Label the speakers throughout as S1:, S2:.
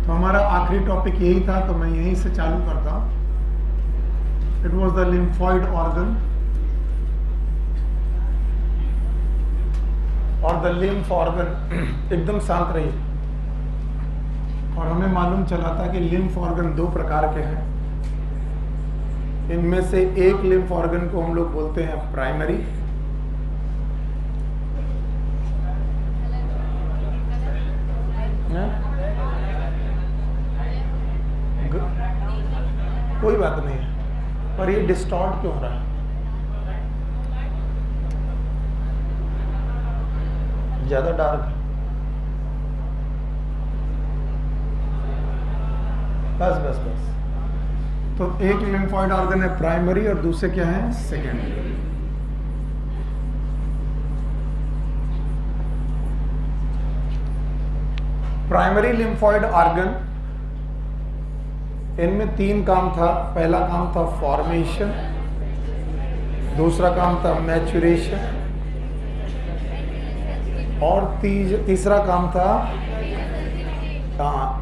S1: तो हमारा आखिरी टॉपिक यही था, तो मैं यहीं से चालू करता हूँ। It was the lymphoid organ और द लिम्फ ऑर्गन। एकदम शांत रहिए। और हमें मालूम चला था कि लिम्फ ऑर्गन दो प्रकार के हैं। इनमें से एक लिम्फ ऑर्गन को हम लोग बोलते हैं प्राइमरी, कोई बात नहीं है, पर ये डिस्टॉर्ट क्यों हो रहा है? ज्यादा डार्क है। बस बस बस। तो एक लिम्फॉइड ऑर्गन है प्राइमरी और दूसरे क्या है सेकेंडरी। प्राइमरी लिम्फॉइड ऑर्गन, इनमें तीन काम था। पहला काम था फॉर्मेशन, दूसरा काम था मैच्योरेशन और तीसरा काम था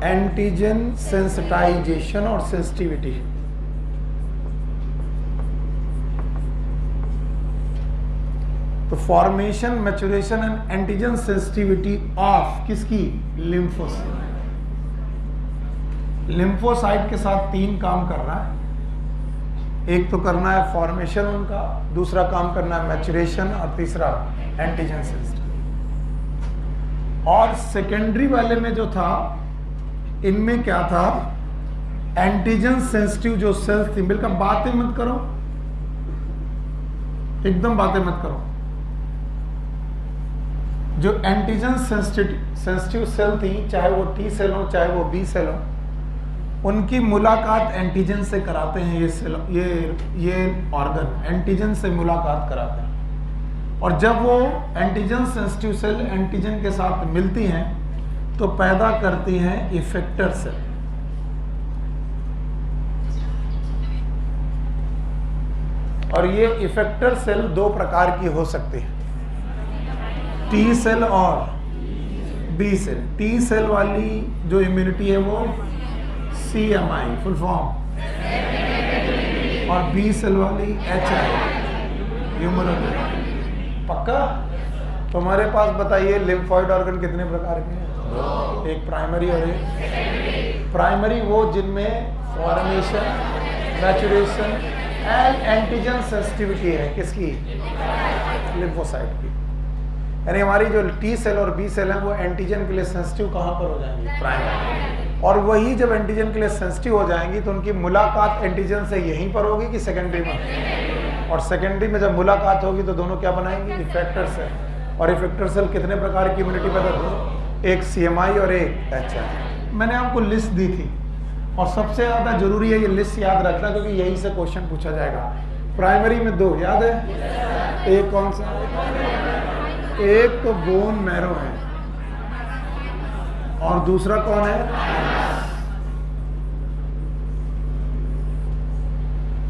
S1: एंटीजन सेंसिटाइजेशन और सेंसिटिविटी। तो formation, maturation and antigen sensitivity of किसकी? लिम्फोसाइट। लिम्फोसाइट के साथ तीन काम करना है। एक तो करना है फॉर्मेशन उनका, दूसरा काम करना है मैच्योरेशन और तीसरा एंटीजन सेंसिटिविटी। और सेकेंडरी वाले में जो था, इनमें क्या था? एंटीजन सेंसिटिव जो सेल्स थी। मिलकर बातें मत करो, एकदम बातें मत करो। जो एंटीजन सेंसिटिव सेल थी, चाहे वो टी सेल हो चाहे वो बी सेल हो, उनकी मुलाकात एंटीजन से कराते हैं। ये सेल, ये ऑर्गन एंटीजन से मुलाकात कराते हैं। और जब वो एंटीजन सेंसिटिव सेल एंटीजन के साथ मिलती हैं तो पैदा करती हैं इफेक्टर सेल। और ये इफेक्टर सेल दो प्रकार की हो सकती है, टी सेल और बी सेल। टी सेल वाली जो इम्यूनिटी है वो CMI फुल फॉर्म, और बी सेल वाली HI ह्यूमरल। पक्का? तो हमारे पास बताइए लिम्फॉइड ऑर्गन कितने प्रकार के हैं? एक प्राइमरी और एक प्राइमरी, वो जिनमें formation, maturation and antigen sensitivity है। किसकी? लिम्फोसाइट की। यानी हमारी जो टी सेल और बी सेल है वो एंटीजन के लिए सेंसिटिव कहाँ पर हो जाएंगी? प्राइमरी। और वही जब एंटीजन के लिए सेंसिटिव हो जाएंगी तो उनकी मुलाकात एंटीजन से यहीं पर होगी कि सेकेंडरी में? और सेकेंडरी में जब मुलाकात होगी तो दोनों क्या बनाएंगे? Effector cell. और इफेक्टर सेल कितने प्रकार की इम्यूनिटी पैदा होती है? एक CMI और एक HI। मैंने आपको लिस्ट दी थी और सबसे ज्यादा जरूरी है ये लिस्ट याद रखना, क्योंकि यही से क्वेश्चन पूछा जाएगा। प्राइमरी में दो याद है, एक कौन सा? एक तो बोन मैरो है और दूसरा कौन है?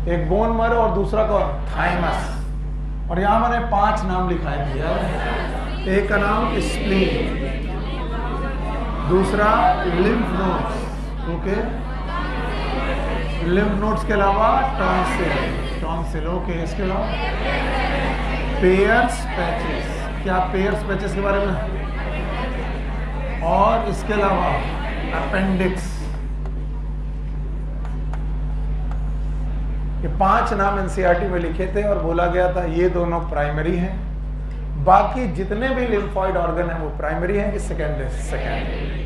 S1: एक बोन मैरो और दूसरा कौन? थाइमस। और यहां मैंने 5 नाम लिखाए थे। एक का नाम स्प्लीन, दूसरा lymph nodes, okay, lymph nodes के अलावा टॉन्सिल, ओके, इसके अलावा पेयर्स पैचेस। क्या पेयर्स पैचेस के बारे में? और इसके अलावा अपेंडिक्स। ये 5 नाम NCERT में लिखे थे और बोला गया था ये दोनों प्राइमरी हैं। बाकी जितने भी लिम्फॉइड ऑर्गन हैं वो प्राइमरी हैं कि सेकेंडरी।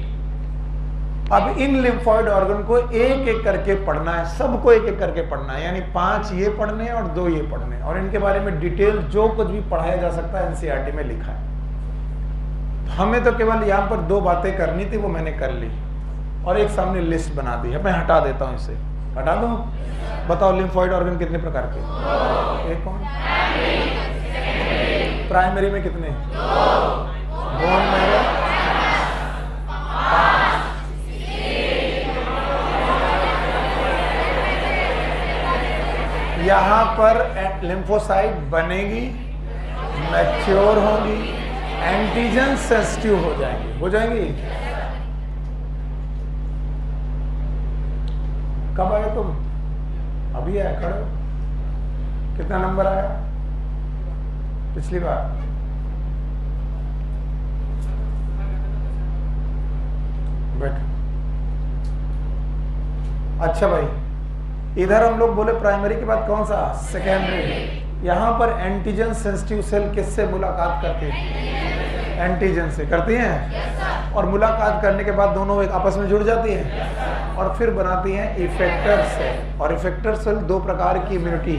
S1: अब इन लिम्फॉइड ऑर्गन को एक एक करके पढ़ना है, सबको एक एक करके पढ़ना है। यानी 5 ये पढ़ने हैं और 2 ये पढ़ने हैं। और इनके बारे में डिटेल जो कुछ भी पढ़ाया जा सकता है NCERT में लिखा है। हमें तो केवल यहाँ पर 2 बातें करनी थी, वो मैंने कर ली। और एक सामने लिस्ट बना दी है, मैं हटा देता हूँ इसे। हटा दो। बताओ लिम्फॉइड ऑर्गन कितने प्रकार के? एक कौन? प्राइमरी में कितने? Bone marrow. यहाँ पर लिम्फोसाइट बनेगी, मैच्योर होंगी, एंटीजन सेंसिटिव हो जाएंगी। कब आए तुम? अभी आए, खड़े हो। कितना नंबर आया पिछली बार? बैठ। अच्छा भाई, इधर हम लोग बोले प्राइमरी के बाद कौन सा? सेकेंडरी। यहाँ पर एंटीजन सेंसिटिव सेल किससे मुलाकात करती है? एंटीजन से करती हैं। और मुलाकात करने के बाद दोनों एक आपस में जुड़ जाती हैं और फिर बनाती हैं इफेक्टर सेल। और इफेक्टर सेल दो प्रकार की इम्यूनिटी,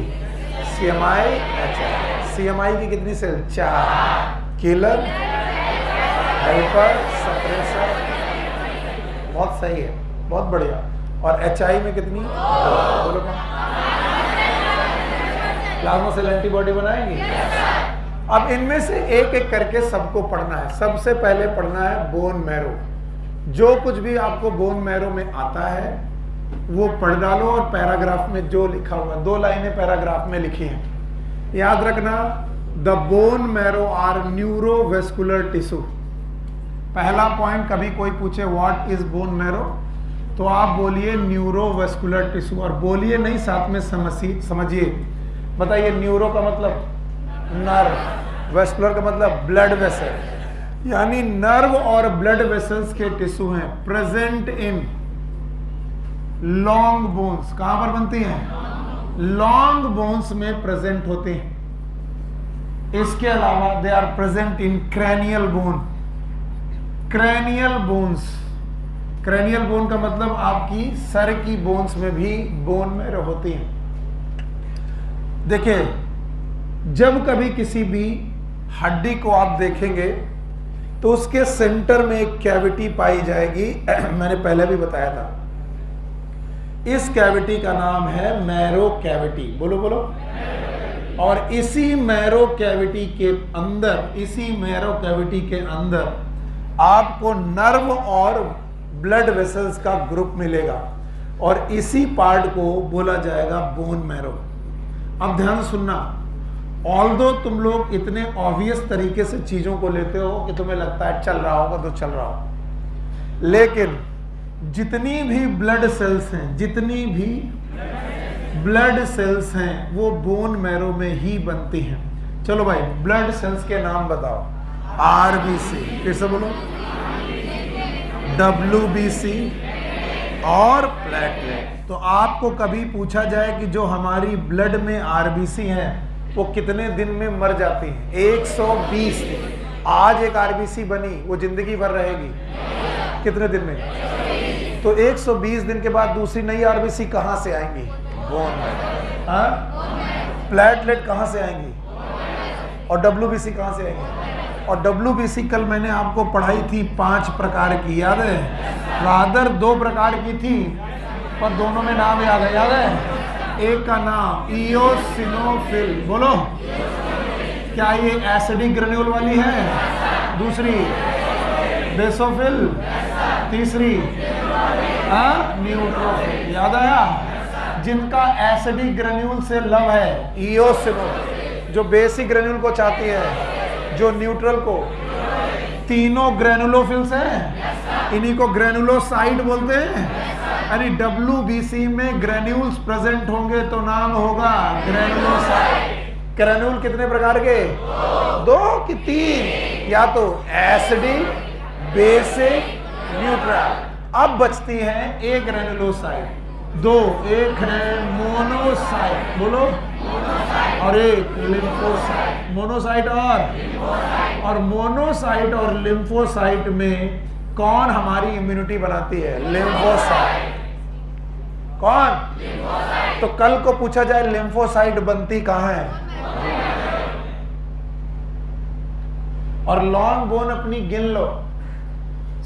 S1: CMI, HI। CMI की कितनी सेल? 4। Killer, helper, suppressor. बहुत सही है, बहुत बढ़िया। और HI में कितनी? 2। बोलो कौन? प्लाज्मा सेल एंटीबॉडी बनाएंगी। अब इनमें से एक एक करके सबको पढ़ना है। सबसे पहले पढ़ना है बोन मैरो। जो कुछ भी आपको बोन मैरो में आता है वो पढ़ डालो और पैराग्राफ में जो लिखा हुआ है, 2 लाइनें पैराग्राफ में लिखी हैं। याद रखना, the bone marrow are neurovascular tissue. पहला पॉइंट, कभी कोई पूछे व्हाट इज बोन मैरो तो आप बोलिए न्यूरोवेस्कुलर टिश्यू। और बोलिए नहीं, साथ में समझिए। बताइए, न्यूरो का मतलब नर्व, वेस्कुलर का मतलब ब्लड वेसल, यानी नर्व और ब्लड वेसल्स के टिश्यू हैं प्रेजेंट इन लॉन्ग बोन्स। कहां पर बनती हैं? लॉन्ग बोन्स में प्रेजेंट होते हैं। इसके अलावा they are present in cranial bone. Cranial bones, cranial bone का मतलब आपकी सर की बोन्स में भी बोन मैरो होती है। देखिए, जब कभी किसी भी हड्डी को आप देखेंगे तो उसके सेंटर में एक कैविटी पाई जाएगी। मैंने पहले भी बताया था, इस कैविटी का नाम है मैरो कैविटी। बोलो बोलो। और इसी मैरो कैविटी के अंदर, इसी मैरो कैविटी के अंदर आपको नर्व और ब्लड वेसल्स का ग्रुप मिलेगा और इसी पार्ट को बोला जाएगा बोन मैरो। अब ध्यान सुनना, ऑल्दो तुम लोग इतने ऑब्वियस तरीके से चीजों को लेते हो कि तुम्हें लगता है चल रहा होगा तो चल रहा हो, लेकिन जितनी भी ब्लड सेल्स हैं, जितनी भी ब्लड सेल्स हैं वो बोन मैरो में ही बनती हैं। चलो भाई, ब्लड सेल्स के नाम बताओ। RBC, फिर से बोलो। WBC और प्लेटलेट। तो आपको कभी पूछा जाए कि जो हमारी ब्लड में RBC हैं वो कितने दिन में मर जाती हैं? 120 दिन। आज एक RBC बनी, वो जिंदगी भर रहेगी। कितने दिन में? तो 120 दिन के बाद दूसरी नई RBC कहां से आएंगी? Bone marrow. हाँ, प्लेटलेट कहां से आएंगी? और WBC कहां से आएंगी? और WBC कल मैंने आपको पढ़ाई थी 5 प्रकार की, याद है? रादर 2 प्रकार की थी पर दोनों में नाम याद है। याद है? एक का नाम इयोसिनोफिल। बोलो, क्या ये एसिडिक ग्रेन्यूल वाली है? दूसरी बेसोफिल, तीसरी न्यूट्रोफिल। याद आया? जिनका एसिडिक ग्रेन्यूल से लव है इयोसिनोफिल, जो बेसिक ग्रेन्यूल को चाहती है, जो न्यूट्रल को। तीनों ग्रेनुलोफिल्स हैं, इन्हीं को ग्रेनुलोसाइट बोलते हैं। यानी WBC में ग्रेन्यूल्स प्रेजेंट होंगे तो नाम होगा ग्रेनुलोसाइट। ग्रेन्यूल कितने प्रकार के? 2 कि 3? या तो एसिडिक, बेसिक, न्यूट्रल। अब बचती है एक ग्रेनुलोसाइट, 2, एक है मोनोसाइट। बोलो। और एक लिम्फोसाइट। मोनोसाइट और मोनोसाइट और लिम्फोसाइट में कौन हमारी इम्यूनिटी बनाती है? लिम्फोसाइट। कौन? लिम्फोसाइट। तो कल को पूछा जाए लिम्फोसाइट बनती कहां है? और लॉन्ग बोन अपनी गिन लो।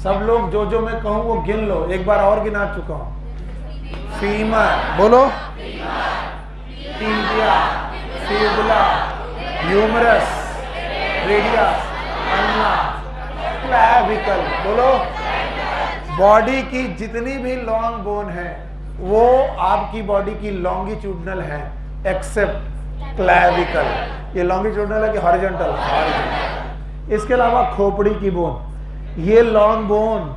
S1: सब लोग जो जो मैं कहूं वो गिन लो। एक बार और गिना चुका हूं। फीमर। बोलो। Tibia, fibula, humerus, radius, ulna, clavicle. बोलो। बॉडी की जितनी भी लॉन्ग बोन है वो आपकी बॉडी की लॉन्गिट्यूडनल है, एक्सेप्ट क्लैविकल। ये लॉन्गिट्यूडनल है कि हॉरिजॉन्टल? हॉरिजॉन्टल। इसके अलावा खोपड़ी की बोन, ये लॉन्ग बोन,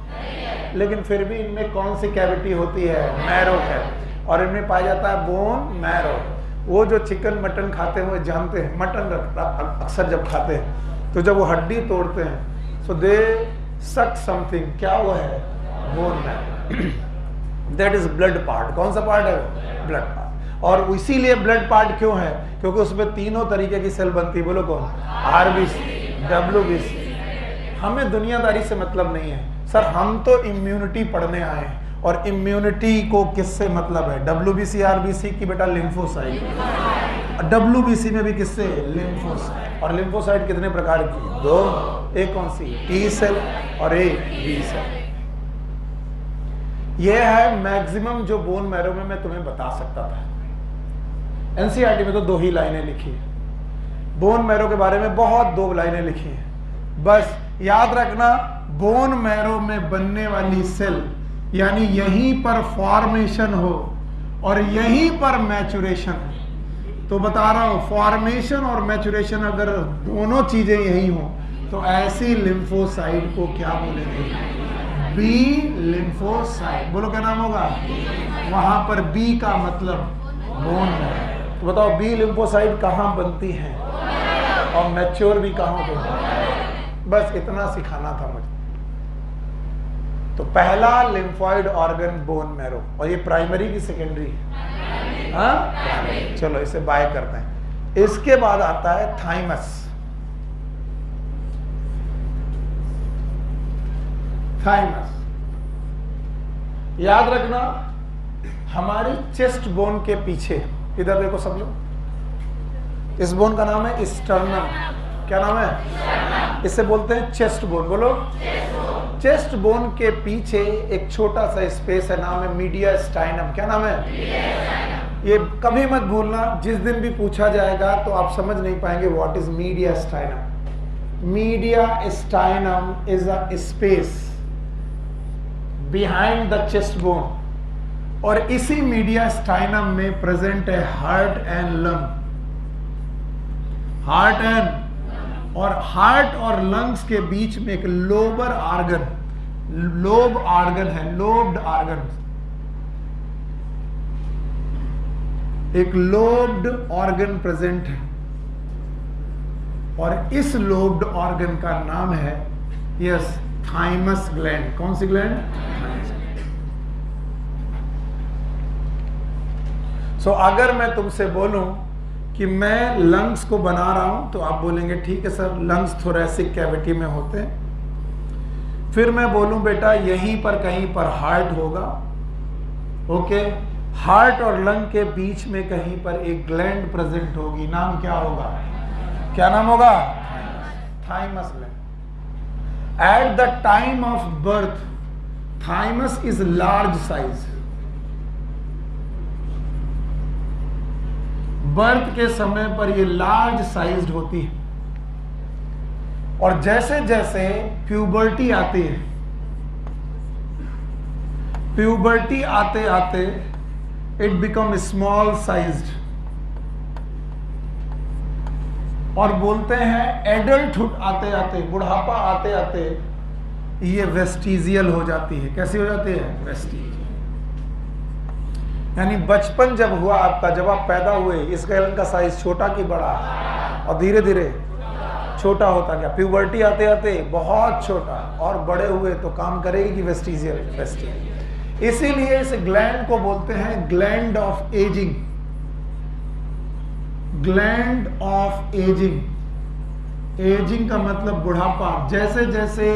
S1: लेकिन फिर भी इनमें कौन सी कैविटी होती है? Marrow cavity. और इनमें पाया जाता है बोन मैरो। वो जो चिकन मटन खाते हैं वो जानते हैं, मटन अक्सर जब खाते हैं तो जब वो हड्डी तोड़ते हैं सो दे सक समथिंग, क्या वो है, bone marrow. That is blood part. कौन सा पार्ट है, ब्लड पार्ट। और इसीलिए ब्लड पार्ट क्यों है, क्योंकि उसमें तीनों तरीके की सेल बनती है। बोलो कौन, आरबीसी, डब्ल्यूबीसी। हमें दुनियादारी से मतलब नहीं है सर, हम तो इम्यूनिटी पढ़ने आए हैं, और इम्यूनिटी को किससे मतलब है, डब्ल्यूबीसी आरबीसी की बेटा लिम्फोसाइट, डब्ल्यूबीसी में भी किससे, लिम्फोसाइट। और लिम्फोसाइट कितने प्रकार की, दो, एक कौन सी, टी सेल और एक बी सेल। यह है मैक्सिमम जो बोन मैरो में मैं तुम्हें बता सकता था। एनसीईआरटी में तो 2 ही लाइनें लिखी है, बोन मैरो के बारे में बहुत 2 लाइनें लिखी हैं। बस याद रखना, बोन मैरो में बनने वाली सेल यानी यहीं पर फॉर्मेशन हो और यहीं पर मैचुरेशन हो। तो बता रहा हूं, फॉर्मेशन और मैचुरेशन अगर दोनों चीजें यही हो तो ऐसी लिम्फोसाइट को क्या बोलेंगे, बी लिम्फोसाइट। बोलो क्या नाम होगा, वहां पर बी का मतलब बोन मैरो। तो बताओ बी लिम्फोसाइट कहां बनती है और मैच्योर भी कहां होती है। बस इतना सिखाना था मुझे। तो पहला लिम्फॉइड ऑर्गन बोन मैरो, और ये प्राइमरी की सेकेंडरी है, हाँ? चलो इसे बाय करते हैं। इसके बाद आता है थाइमस। थाइमस याद रखना, हमारी चेस्ट बोन के पीछे, इधर देखो सब लोग, इस बोन का नाम है स्टर्नम। क्या नाम है, इसे बोलते हैं चेस्ट बोन। बोलो, चेस्ट बोन के पीछे एक छोटा सा स्पेस है, नाम है मीडियास्टाइनम। क्या नाम है, ये कभी मत भूलना, जिस दिन भी पूछा जाएगा तो आप समझ नहीं पाएंगे what is mediastinum. Mediastinum is a space behind the chest bone, और इसी मीडियास्टाइनम में प्रेजेंट है heart and lung. Heart and, और हार्ट और लंग्स के बीच में एक लोबर आर्गन, लोब आर्गन है, लोब्ड आर्गन, एक लोब्ड ऑर्गन प्रेजेंट है, और इस लोब्ड ऑर्गन का नाम है, यस, थाइमस ग्लैंड। कौन सी ग्लैंड, सो अगर मैं तुमसे बोलूं कि मैं लंग्स को बना रहा हूं तो आप बोलेंगे ठीक है सर, लंग्स थोरेसिक कैविटी में होते हैं। फिर मैं बोलूं बेटा यहीं पर कहीं पर हार्ट होगा, ओके, हार्ट और लंग के बीच में कहीं पर एक ग्लैंड प्रेजेंट होगी, नाम क्या होगा, क्या नाम होगा, thymus gland. At the time of birth thymus is large size. Birth के समय पर ये लार्ज साइज्ड होती है, और जैसे जैसे प्यूबर्टी आती है, प्यूबर्टी आते आते इट बिकम स्मॉल साइज्ड, और बोलते हैं एडल्टहुड आते आते, बुढ़ापा आते आते ये वेस्टिजियल हो जाती है। कैसी हो जाती है, वेस्टिजियल। यानी बचपन जब हुआ आपका, जब आप पैदा हुए, इस गैलन का साइज छोटा कि बड़ा, और धीरे धीरे छोटा होता गया, प्यूबर्टी आते आते बहुत छोटा, और बड़े हुए तो काम करेगी कि वेस्टिजियल, वेस्टिजियल। इसीलिए इस ग्लैंड को बोलते हैं gland of ageing, gland of ageing. Ageing का मतलब बुढ़ापा। जैसे जैसे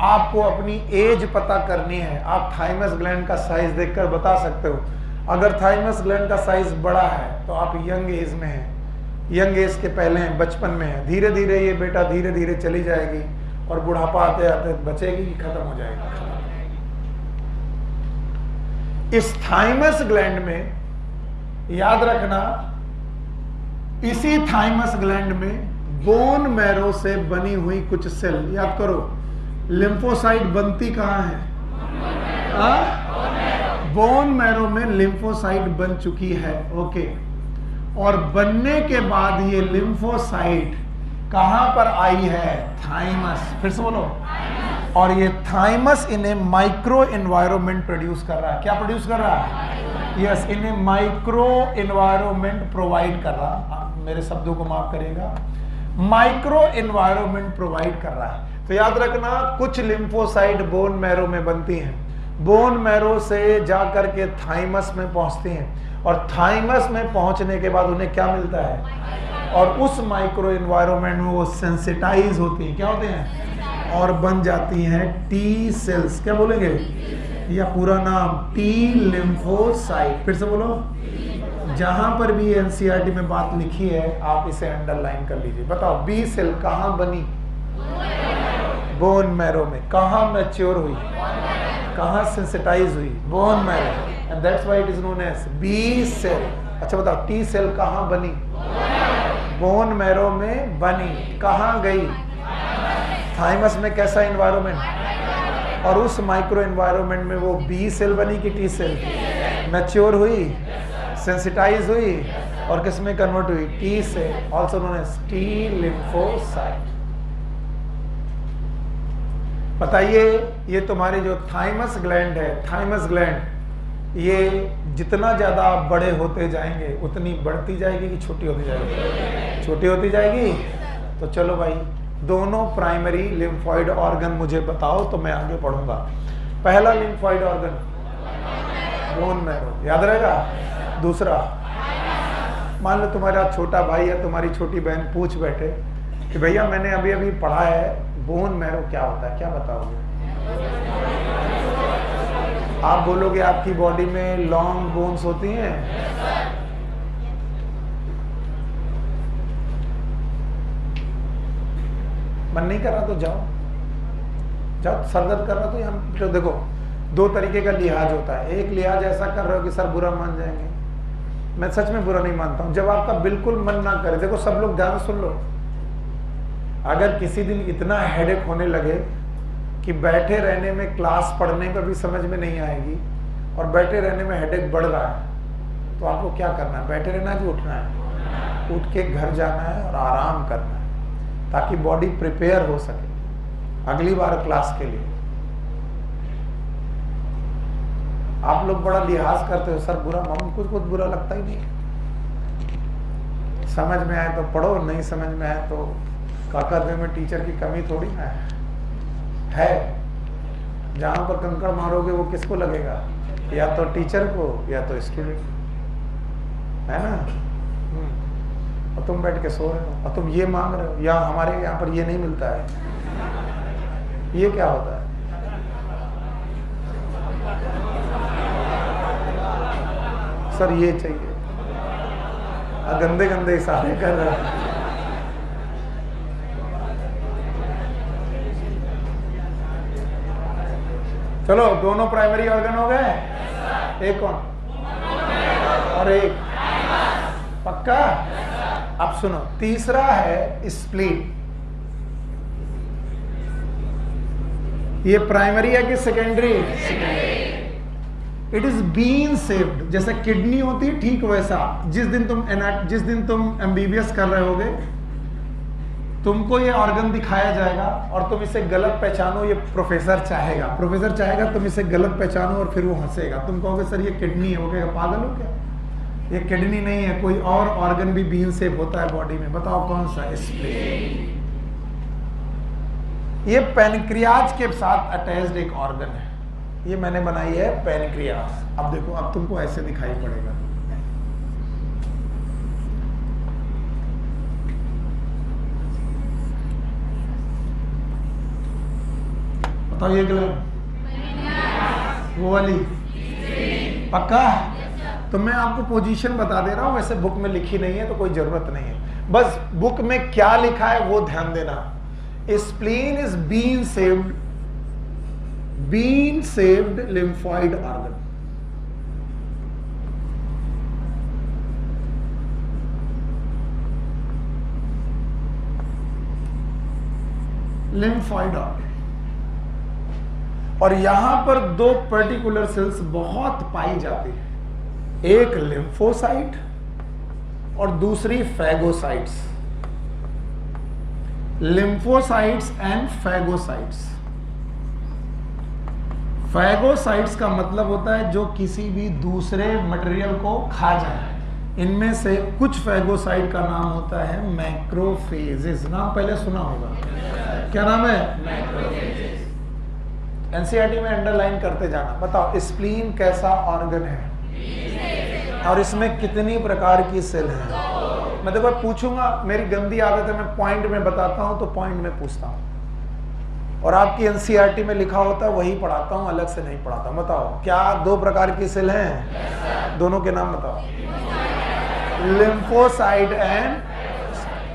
S1: आपको अपनी एज पता करनी है, आप थाइमस ग्लैंड का साइज देखकर बता सकते हो। अगर थाइमस ग्लैंड का साइज बड़ा है तो आप यंग एज में हैं, यंग एज के पहले हैं, बचपन में है। धीरे धीरे ये बेटा धीरे धीरे चली जाएगी, और बुढ़ापा आते आते बचेगी कि खत्म हो जाएगी। इस थाइमस ग्लैंड में याद रखना, इसी थाइमस ग्लैंड में बोन मैरो से बनी हुई कुछ सेल, याद करो, लिम्फोसाइट बनती कहां है, बोन मैरो में लिम्फोसाइट बन चुकी है, ओके। और बनने के बाद ये लिम्फोसाइट कहां पर आई है, थाइमस। फिर से बोलो, और ये थाइमस इन्हें माइक्रो एनवायरनमेंट प्रोड्यूस कर रहा है। क्या प्रोड्यूस कर रहा है? यस, इन्हें माइक्रो एनवायरनमेंट प्रोवाइड कर रहा है। मेरे शब्दों को माफ करिएगा, माइक्रो एनवायरनमेंट प्रोवाइड कर रहा है। तो याद रखना, कुछ लिम्फोसाइट बोन मैरो में बनती हैं, बोन मैरो से जाकर के थाइमस में पहुंचती हैं, और थाइमस में पहुंचने के बाद उन्हें क्या मिलता है? और उस माइक्रो एनवायरनमेंट में वो सेंसिटाइज होती हैं। क्या होते हैं? और बन जाती हैं टी सेल्स। क्या बोलेंगे? या पूरा नाम टी लिम्फोसाइट। फिर से बोलो, जहां पर भी एनसीईआरटी में बात लिखी है आप इसे अंडरलाइन कर लीजिए। बताओ, बी सेल कहां बनी? बोन मैरो में। कहां मैच्योर हुई? कहां सेंसिटाइज हुई? Bone marrow, and that's why it is known as B cell. अच्छा बताओ, टी सेल कहां बनी? बोन मैरो में बनी। कहां गई? थाइमस में। कैसा एनवायरनमेंट? और उस माइक्रो एनवायरनमेंट में वो बी सेल बनी कि टी सेल? मैच्योर हुई, सेंसिटाइज हुई, और किस में कन्वर्ट हुई? T cell, also known as T lymphocyte. बताइए, ये तुम्हारे जो थाइमस ग्लैंड है, थाइमस ग्लैंड, ये जितना ज्यादा आप बड़े होते जाएंगे उतनी बढ़ती जाएगी कि छोटी होती जाएगी? छोटी होती जाएगी। तो चलो भाई, दोनों प्राइमरी लिम्फॉइड ऑर्गन मुझे बताओ तो मैं आगे पढ़ूंगा। पहला लिम्फॉइड ऑर्गन बोन मैरो, याद रहेगा। दूसरा, मान लो तुम्हारा छोटा भाई या तुम्हारी छोटी बहन पूछ बैठे कि भैया मैंने अभी अभी पढ़ा है बोन मैरो क्या होता है, क्या बताओगे? आप बोलोगे आपकी बॉडी में लॉन्ग बोन्स होती हैं। मन नहीं कर रहा तो जाओ, जाओ। सर दर्द कर रहा तो यहाँ तो देखो, दो तरीके का लिहाज होता है। एक लिहाज ऐसा कर रहे हो कि सर बुरा मान जाएंगे, मैं सच में बुरा नहीं मानता हूं। जब आपका बिल्कुल मन ना करे, देखो सब लोग ध्यान सुन लो, अगर किसी दिन इतना हेडेक होने लगे कि बैठे रहने में, क्लास पढ़ने पर भी समझ में नहीं आएगी और बैठे रहने में हेडेक बढ़ रहा है, तो आपको क्या करना है? बैठे रहना है कि उठना है? उठ के घर जाना है और आराम करना है, ताकि बॉडी प्रिपेयर हो सके अगली बार क्लास के लिए। आप लोग बड़ा लिहाज करते हो, सर बुरा, मम्मी कुछ बुरा लगता ही नहीं। समझ में आए तो पढ़ो, नहीं समझ में आए तो काका दे में टीचर की कमी थोड़ी ना है। जहां पर कंकड़ मारोगे वो किसको लगेगा? या तो टीचर को या तो स्टूडेंट, है ना। और तुम बैठ के सो रहे हो और तुम ये मांग रहे हो, या हमारे यहाँ पर ये नहीं मिलता है, ये क्या होता है? सर ये चाहिए, गंदे गंदे इशारे कर रहे हैं। चलो, दोनों प्राइमरी ऑर्गन हो गए। एक कौन और एक पक्का? अब सुनो, तीसरा है स्प्लीन। ये प्राइमरी है कि secondary? It is been saved. जैसे किडनी होती है, ठीक वैसा जिस दिन तुम एमबीबीएस कर रहे होगे, तुमको ये ऑर्गन दिखाया जाएगा और तुम इसे गलत पहचानो, ये प्रोफेसर चाहेगा तुम इसे गलत पहचानो और फिर वो हंसेगा। तुम कहोगे सर ये किडनी है, वो कहेगा पागल हो क्या, ये किडनी नहीं है, कोई और ऑर्गन भी बीन सेव होता है बॉडी में। बताओ कौन सा? स्प्लीन। ये पैनक्रियाज के साथ अटैच्ड एक ऑर्गन है, ये मैंने बनाई है पैनक्रियाज। अब देखो, अब तुमको ऐसे दिखाई पड़ेगा। बताओ ये ग्लैंड, वो वाली पक्का? तो मैं आपको पोजीशन बता दे रहा हूं, वैसे बुक में लिखी नहीं है तो कोई जरूरत नहीं है, बस बुक में क्या लिखा है वो ध्यान देना। Spleen is been saved lymphoid organ. Lymphoid organ, और यहां पर दो पर्टिकुलर सेल्स बहुत पाई जाती है, एक लिम्फोसाइट और दूसरी phagocytes. Lymphocytes and phagocytes. Phagocytes का मतलब होता है जो किसी भी दूसरे मटेरियल को खा जाए। इनमें से कुछ फैगोसाइट का नाम होता है मैक्रोफेजेस। नाम पहले सुना होगा, क्या नाम है? मैक्रोफेजेस। एनसीईआरटी में अंडरलाइन करते जाना। बताओ स्प्लीन कैसा ऑर्गन है और इसमें कितनी प्रकार की सेल है? मैं देखो पूछूंगा, मेरी गंदी आदत है, मैं पॉइंट में बताता हूं तो पॉइंट में पूछता हूं, और आपकी एनसीईआरटी में लिखा होता है वही पढ़ाता हूं, अलग से नहीं पढ़ाता। बताओ क्या 2 प्रकार की सेल हैं? दोनों के नाम बताओ। लिम्फोसाइट एंड,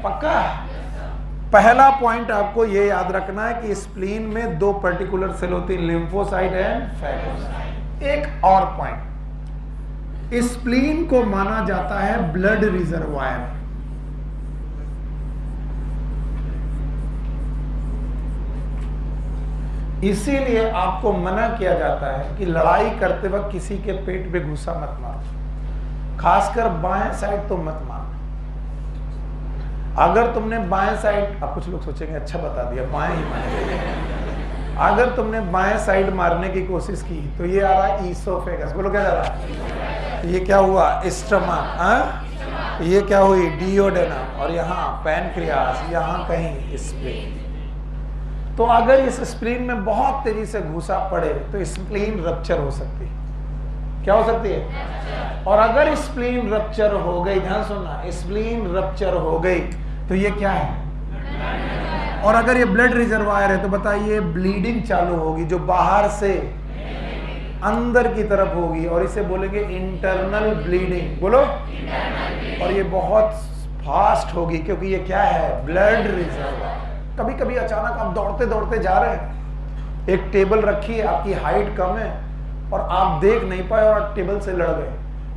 S1: पक्का? पहला पॉइंट आपको ये याद रखना है कि स्प्लीन में 2 पर्टिकुलर सेल होती है, लिम्फोसाइट एंड फैगोसाइट। एक और पॉइंट, स्प्लीन को माना जाता है ब्लड रिजर्वायर। इसीलिए आपको मना किया जाता है कि लड़ाई करते वक्त किसी के पेट पे घुसा मत मारो, खासकर बाएं साइड तो मत मारो। अगर तुमने बाएं साइड, अब कुछ लोग सोचेंगे अच्छा बता दिया, बाएं ही मारेंगे। अगर तुमने बाएं साइड मारने की कोशिश की तो ये आ रहा है ईसोफेगस, बोलो क्या जा रहा है? ये क्या हुआ? स्टमक। ये क्या हुई? डियोडेनम। और यहाँ पैनक्रियास, यहाँ कहीं स्प्लीन। तो अगर इस स्प्लीन में बहुत तेजी से घुसा पड़े तो स्प्लीन रप्चर हो सकती है। क्या हो सकती है? और अगर स्प्लीन रप्चर हो गई, ध्यान सुनना, स्प्लीन रप्चर हो गई तो ये क्या है? और अगर ये ब्लड रिजर्वायर है तो बताइए ब्लीडिंग चालू होगी जो बाहर से अंदर की तरफ होगी, और इसे बोलेंगे इंटरनल ब्लीडिंग। बोलो। और ये बहुत फास्ट होगी क्योंकि ये क्या है? Blood reservoir. कभी कभी अचानक आप दौड़ते दौड़ते जा रहे हैं, एक टेबल रखी है, आपकी हाइट कम है और आप देख नहीं पाए और टेबल से लड़ गए।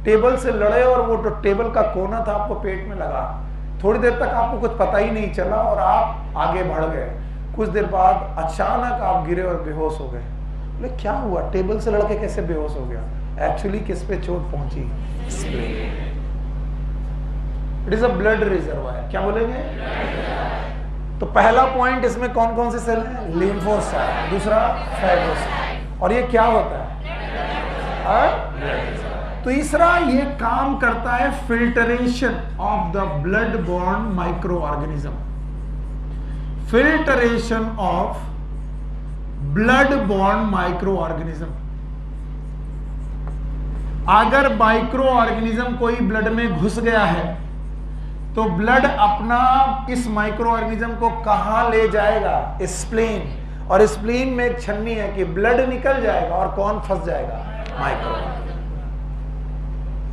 S1: टेबल से लड़े और वो जो टेबल का कोना था आपको पेट में लगा। थोड़ी देर तक आपको कुछ पता ही नहीं चला और आप आगे बढ़ गए। कुछ देर बाद अचानक आप गिरे और बेहोश हो गए। बोले क्या हुआ? टेबल से लड़के कैसे बेहोश हो गया? एक्चुअली किस पे चोट पहुंची? It is a blood reservoir. क्या बोलेंगे? तो पहला पॉइंट, इसमें कौन कौन से सेल हैं? लिम्फोसाइट। दूसरा फैगोसाइट। और ये क्या होता है? तीसरा, ये काम करता है filtration of the blood born micro organism. Filtration of blood born micro organism. अगर माइक्रो ऑर्गेनिज्म कोई ब्लड में घुस गया है तो ब्लड अपना इस माइक्रो ऑर्गेनिज्म को कहां ले जाएगा? स्प्लीन। और स्प्लीन में एक छन्नी है कि ब्लड निकल जाएगा और कौन फंस जाएगा? माइक्रो।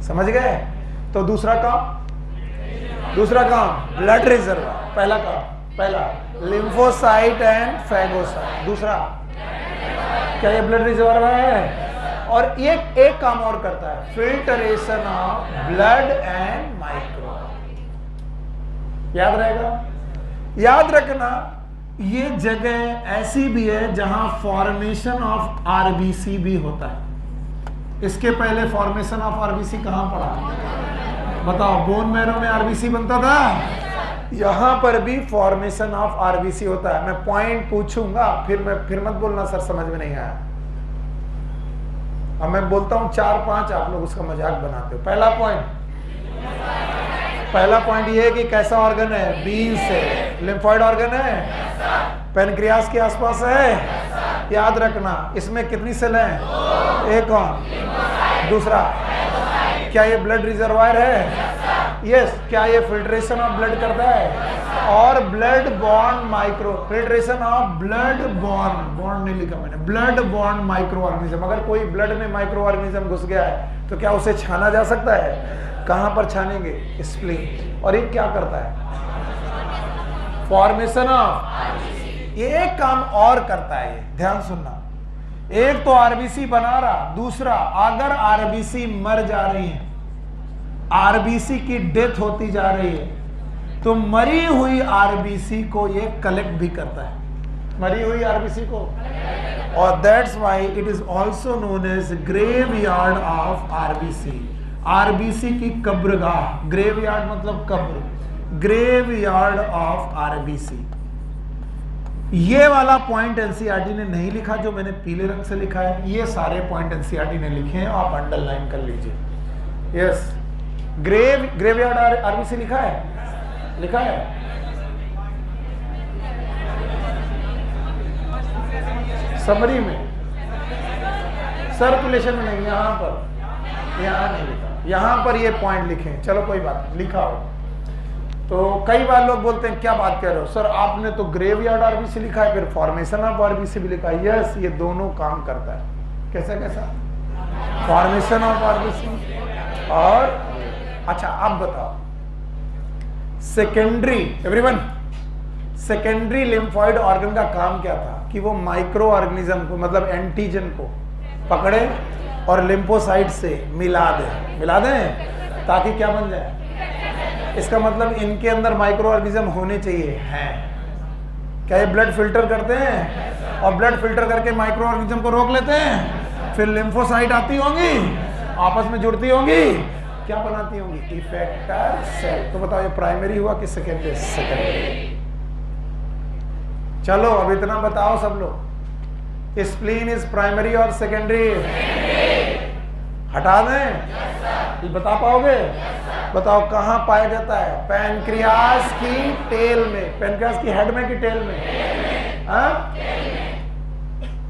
S1: समझ गए? तो दूसरा काम ब्लड रिजर्वायर। पहला काम, पहला लिम्फोसाइट एंड फैगोसाइट। दूसरा, क्या ये ब्लड रिजर्वायर है? और एक काम और करता है, filtration of blood and micro. याद रहेगा? याद रखना, ये जगह ऐसी भी है जहां फॉर्मेशन ऑफ आरबीसी भी होता है। इसके पहले फॉर्मेशन ऑफ आरबीसी कहां पड़ा? बताओ। बोन मैरो में आरबीसी बनता था, यहां पर भी फॉर्मेशन ऑफ आरबीसी होता है। मैं पॉइंट पूछूंगा, फिर मत बोलना सर समझ में नहीं आया। अब मैं बोलता हूं 4-5, आप लोग उसका मजाक बनाते हो। पहला पॉइंट ये है कि कैसा ऑर्गन है? बी से। लिम्फॉइड ऑर्गन है, पैनक्रियास के आसपास है। याद रखना, इसमें कितनी सेल हैं? एक। कौन? दूसरा, क्या ये ब्लड रिजर्वायर है? यस। क्या ये फिल्ट्रेशन ऑफ ब्लड करता है? और blood born micro, filtration of blood born नहीं लिखा मैंने, ब्लड बॉर्न माइक्रो ऑर्गेनिज्म। अगर कोई ब्लड में माइक्रो ऑर्गेनिज्म घुस गया है तो क्या उसे छाना जा सकता है? कहां पर छानेंगे? स्प्लीन। और एक क्या करता है? Formation of. ये एक काम और करता है, ध्यान सुनना। एक तो आरबीसी बना रहा, दूसरा अगर आरबीसी मर जा रही है, आरबीसी की डेथ होती जा रही है, तो मरी हुई आरबीसी को ये कलेक्ट भी करता है, मरी हुई आरबीसी को। और that's why it is also known as graveyard of RBC. RBC की कब्रगाह, ग्रेवयार्ड मतलब कब्र, ग्रेवयार्ड ऑफ आरबीसी। ये वाला पॉइंट एनसीईआरटी ने नहीं लिखा जो मैंने पीले रंग से लिखा है, ये सारे पॉइंट एनसीईआरटी ने लिखे हैं, आप अंडरलाइन कर लीजिए। यस, ग्रेवयार्ड आरबीसी लिखा है, लिखा है। समरी में, सर्कुलेशन में नहीं, यहाँ पर, यहाँ नहीं लिखा, यहाँ पर ये पॉइंट लिखे। चलो कोई बात नहीं, लिखा हो। तो कई बार लोग बोलते हैं क्या बात कर रहे हो सर, आपने तो ग्रेवयार्ड आरबीसी लिखा है, फिर फॉर्मेशन ऑफ आरबीसी भी लिखा है। यस, ये दोनों काम करता है। कैसा कैसा? फॉर्मेशन ऑफ आरबीसी और अच्छा, आप बताओ secondary, everyone, secondary lymphoid organ का काम क्या था? कि वो माइक्रो ऑर्गेनिज्म को, मतलब एंटीजन को पकड़े और लिम्फोसाइट से मिला दें ताकि क्या बन जाए? इसका मतलब इनके अंदर माइक्रो ऑर्गेनिज्म होने चाहिए, हैं। क्या ये ब्लड फिल्टर करते हैं और ब्लड फिल्टर करके माइक्रो ऑर्गेनिज्म को रोक लेते हैं, फिर लिम्फोसाइट आती होंगी, आपस में जुड़ती होंगी, क्या बनाती होंगी? Effector cell. तो बताओ ये प्राइमरी हुआ कि सेकेंडरी? सेकेंडरी। चलो अब इतना बताओ सब लोग, स्प्लीन इज प्राइमरी और सेकेंडरी? हटा दें? बता पाओगे? बताओ कहाँ पाया जाता है? पैनक्रियास की टेल में। पैनक्रियास की हेड में कि टेल में? हाँ?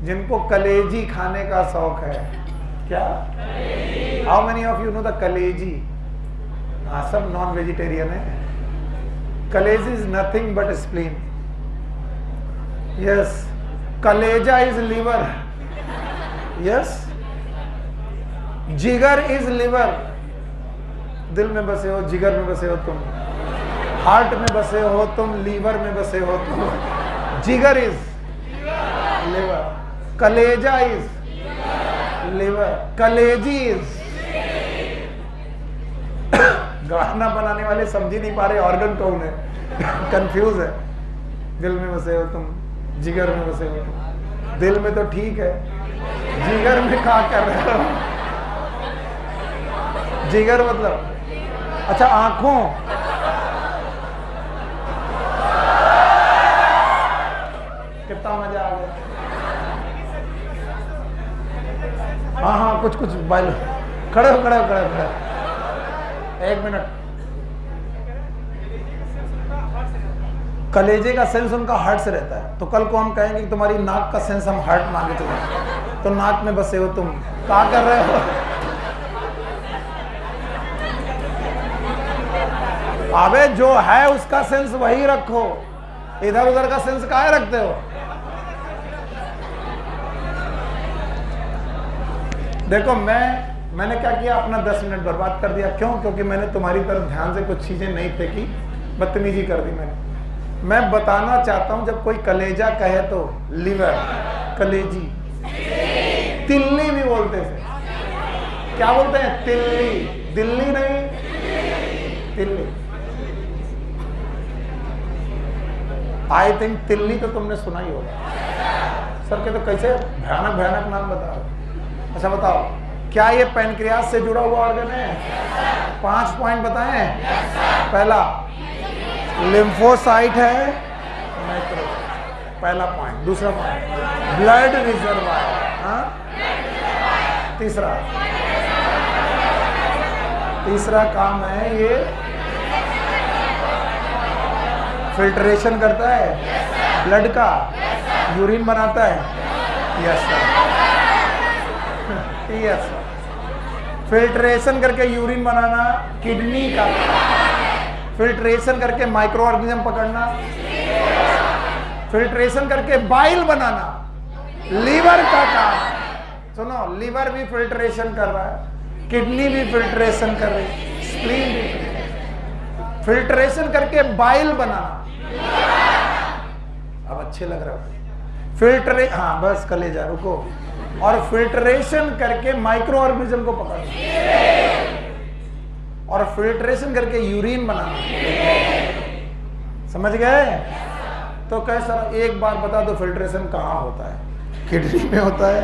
S1: जिनको कलेजी खाने का शौक है, क्या? How many of you know the कलेजी? हाँ, सब नॉन वेजिटेरियन है। कलेजी is nothing but spleen. Yes, कलेजा इज लिवर। यस, जिगर इज लिवर। दिल में बसे हो, जिगर में बसे हो तुम, हार्ट में बसे हो तुम, लीवर में बसे हो तुम। जिगर इज लिवर, कलेजा इज लिवर, कलेजी इज। गाना बनाने वाले समझ ही नहीं पा रहे ऑर्गन कौन है, कंफ्यूज है। दिल में बसे हो तुम, जिगर में बसे हो तुम। दिल में तो ठीक है, जिगर में क्या कर रहे हो? जिगर मतलब अच्छा आंखों, कितना मजा आ गया। हाँ हाँ, कुछ कुछ बाइल, खड़े हो खड़े हो खड़े हो खड़े हो। एक मिनट, कलेजे का सेंस उनका हार्ट से रहता है, तो कल को हम कहेंगे कि तुम्हारी नाक का सेंस हम हार्ट में आगे चले, तो नाक में बसे हो तुम, क्या कर रहे हो? अबे जो है उसका सेंस वही रखो, इधर उधर का सेंस काहे रखते हो? देखो मैंने क्या किया, अपना 10 मिनट बर्बाद कर दिया। क्यों? क्योंकि मैंने तुम्हारी तरफ ध्यान से कुछ चीजें नहीं फेंकी, बदतमीजी कर दी मैंने। मैं बताना चाहता हूं, जब कोई कलेजा कहे तो लिवर, कलेजी, तिल्ली भी बोलते थे। क्या बोलते हैं? तिल्ली, दिल्ली नहीं, तिल्ली। आई थिंक तिल्ली तो तुमने सुना ही होगा। सर के तो कैसे भयानक भयानक नाम बताओ। अच्छा बताओ, क्या ये पैनक्रियास से जुड़ा हुआ ऑर्गन है? 5 पॉइंट बताएं। पहला, लिम्फोसाइट है, पहला पॉइंट। दूसरा पॉइंट, ब्लड रिजर्वायर। तीसरा काम है ये फिल्ट्रेशन करता है ब्लड का, यूरिन बनाता है। Yes sir, yes sir. Filtration करके यूरिन बनाना किडनी का, फिल्ट्रेशन करके माइक्रो ऑर्गेनिज्म पकड़ना, फिल्ट्रेशन करके बाइल बनाना लीवर का काम। सुनो, लीवर भी फिल्ट्रेशन कर रहा है, किडनी भी फिल्ट्रेशन कर रही है, स्प्लीन भी फिल्ट्रेशन करके बाइल बनाना। अब अच्छे लग रहा है फिल्ट्रे, हाँ बस कलेजा रुको। और फिल्ट्रेशन करके माइक्रो ऑर्गेनिज्म को पकड़ना और फिल्ट्रेशन करके यूरिन बनाना। समझ गए? तो कैसा, एक बार बता दो फिल्ट्रेशन कहाँ होता है? किडनी में होता है,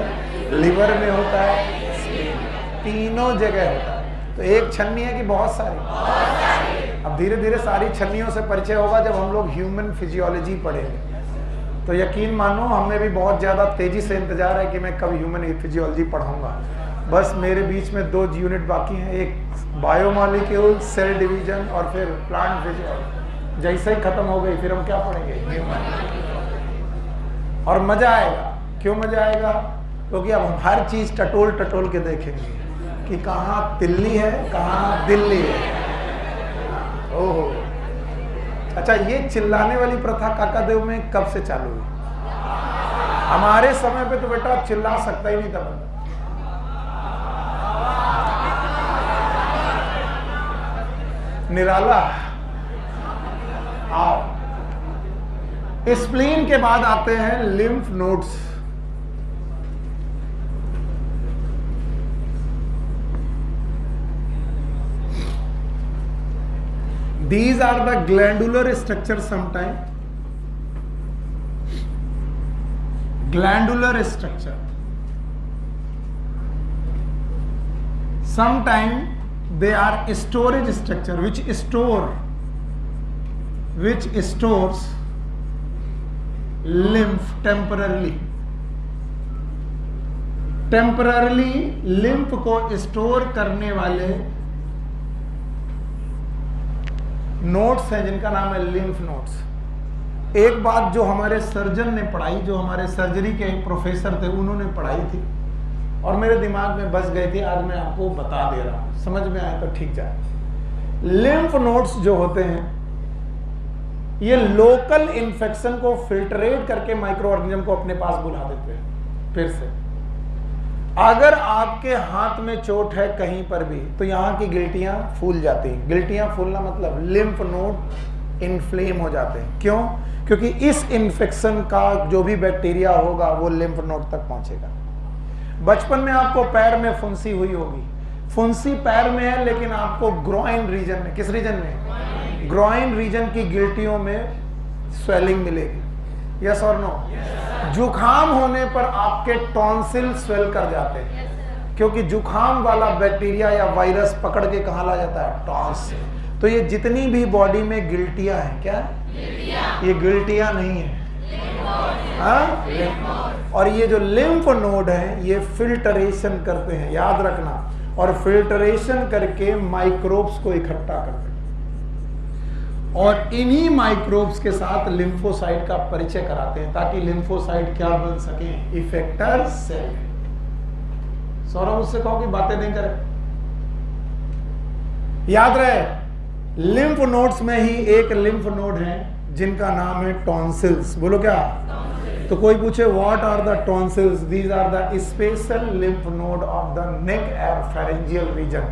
S1: लिवर में होता है, तीनों जगह होता है। तो एक छन्नी है कि बहुत सारी? अब धीरे धीरे सारी छन्नियों से परिचय होगा जब हम लोग ह्यूमन फिजियोलॉजी पढ़ेंगे। तो यकीन मानो हमें भी बहुत ज़्यादा तेज़ी से इंतज़ार है कि मैं कब ह्यूमन फिजियोलॉजी पढ़ाऊँगा। बस मेरे बीच में 2 यूनिट बाकी हैं, एक बायोमॉलिक्यूल सेल डिवीजन और फिर प्लांट फिजियोलॉजी। जैसे ही ख़त्म हो गई फिर हम क्या पढ़ेंगे? ह्यूमन। और मज़ा आएगा। क्यों मज़ा आएगा? क्योंकि अब हम हर चीज़ टटोल टटोल के देखेंगे कि कहाँ तिल्ली है, कहाँ दिल्ली है। ओहो, अच्छा, ये चिल्लाने वाली प्रथा काकादेव में कब से चालू हुई? हमारे समय पे तो बेटा चिल्ला सकता ही नहीं था बंदा। निराला। आओ, स्प्लीन के बाद आते हैं lymph nodes. These are the glandular structures sometimes. Glandular structure. Sometimes they are storage structure which stores lymph temporarily. Temporarily lymph को स्टोर करने वाले नोट्स हैं जिनका नाम है लिम्फ नोट्स। एक बात जो हमारे सर्जन ने पढ़ाई, जो हमारे सर्जरी के प्रोफेसर थे, उन्होंने पढ़ाई थी और मेरे दिमाग में बस गई थी, आज मैं आपको बता दे रहा हूं, समझ में आए तो ठीक जाए। लिम्फ नोड्स जो होते हैं ये लोकल इन्फेक्शन को फिल्टरेट करके माइक्रो ऑर्गेनिज्म को अपने पास बुला देते हैं। फिर से, अगर आपके हाथ में चोट है कहीं पर भी तो यहाँ की गिल्टियां फूल जाती हैं। गिल्टियां फूलना मतलब लिम्फ नोड इन्फ्लेम हो जाते हैं। क्यों? क्योंकि इस इन्फेक्शन का जो भी बैक्टीरिया होगा वो लिम्फ नोड तक पहुंचेगा। बचपन में आपको पैर में फुंसी हुई होगी, फुंसी पैर में है लेकिन आपको ग्रोइन रीजन में, किस रीजन में? ग्रोइन रीजन की गिल्टियों में स्वेलिंग मिलेगी। यस और नो? जुखाम होने पर आपके टॉन्सिल स्वेल कर जाते हैं क्योंकि जुखाम वाला बैक्टीरिया या वायरस पकड़ के कहाँ ला जाता है? टॉन्सिल। तो ये जितनी भी बॉडी में गिल्टियां हैं, क्या ये गिल्टियां नहीं है, और ये जो लिम्फ नोड है ये फिल्टरेशन करते हैं, याद रखना, और फिल्टरेशन करके माइक्रोब्स को इकट्ठा करते हैं और इन्हीं माइक्रोब्स के साथ लिम्फोसाइट का परिचय कराते हैं ताकि लिम्फोसाइट क्या बन सके? Effector cell. सौरभ उससे कहो कि बातें नहीं करे। याद रहे, लिम्फ नोड्स में ही एक लिम्फ नोड है जिनका नाम है टॉन्सिल्स। बोलो क्या? तो कोई पूछे what are the tonsils? These are the special lymph node of the neck और फेरेंजियल रीजन।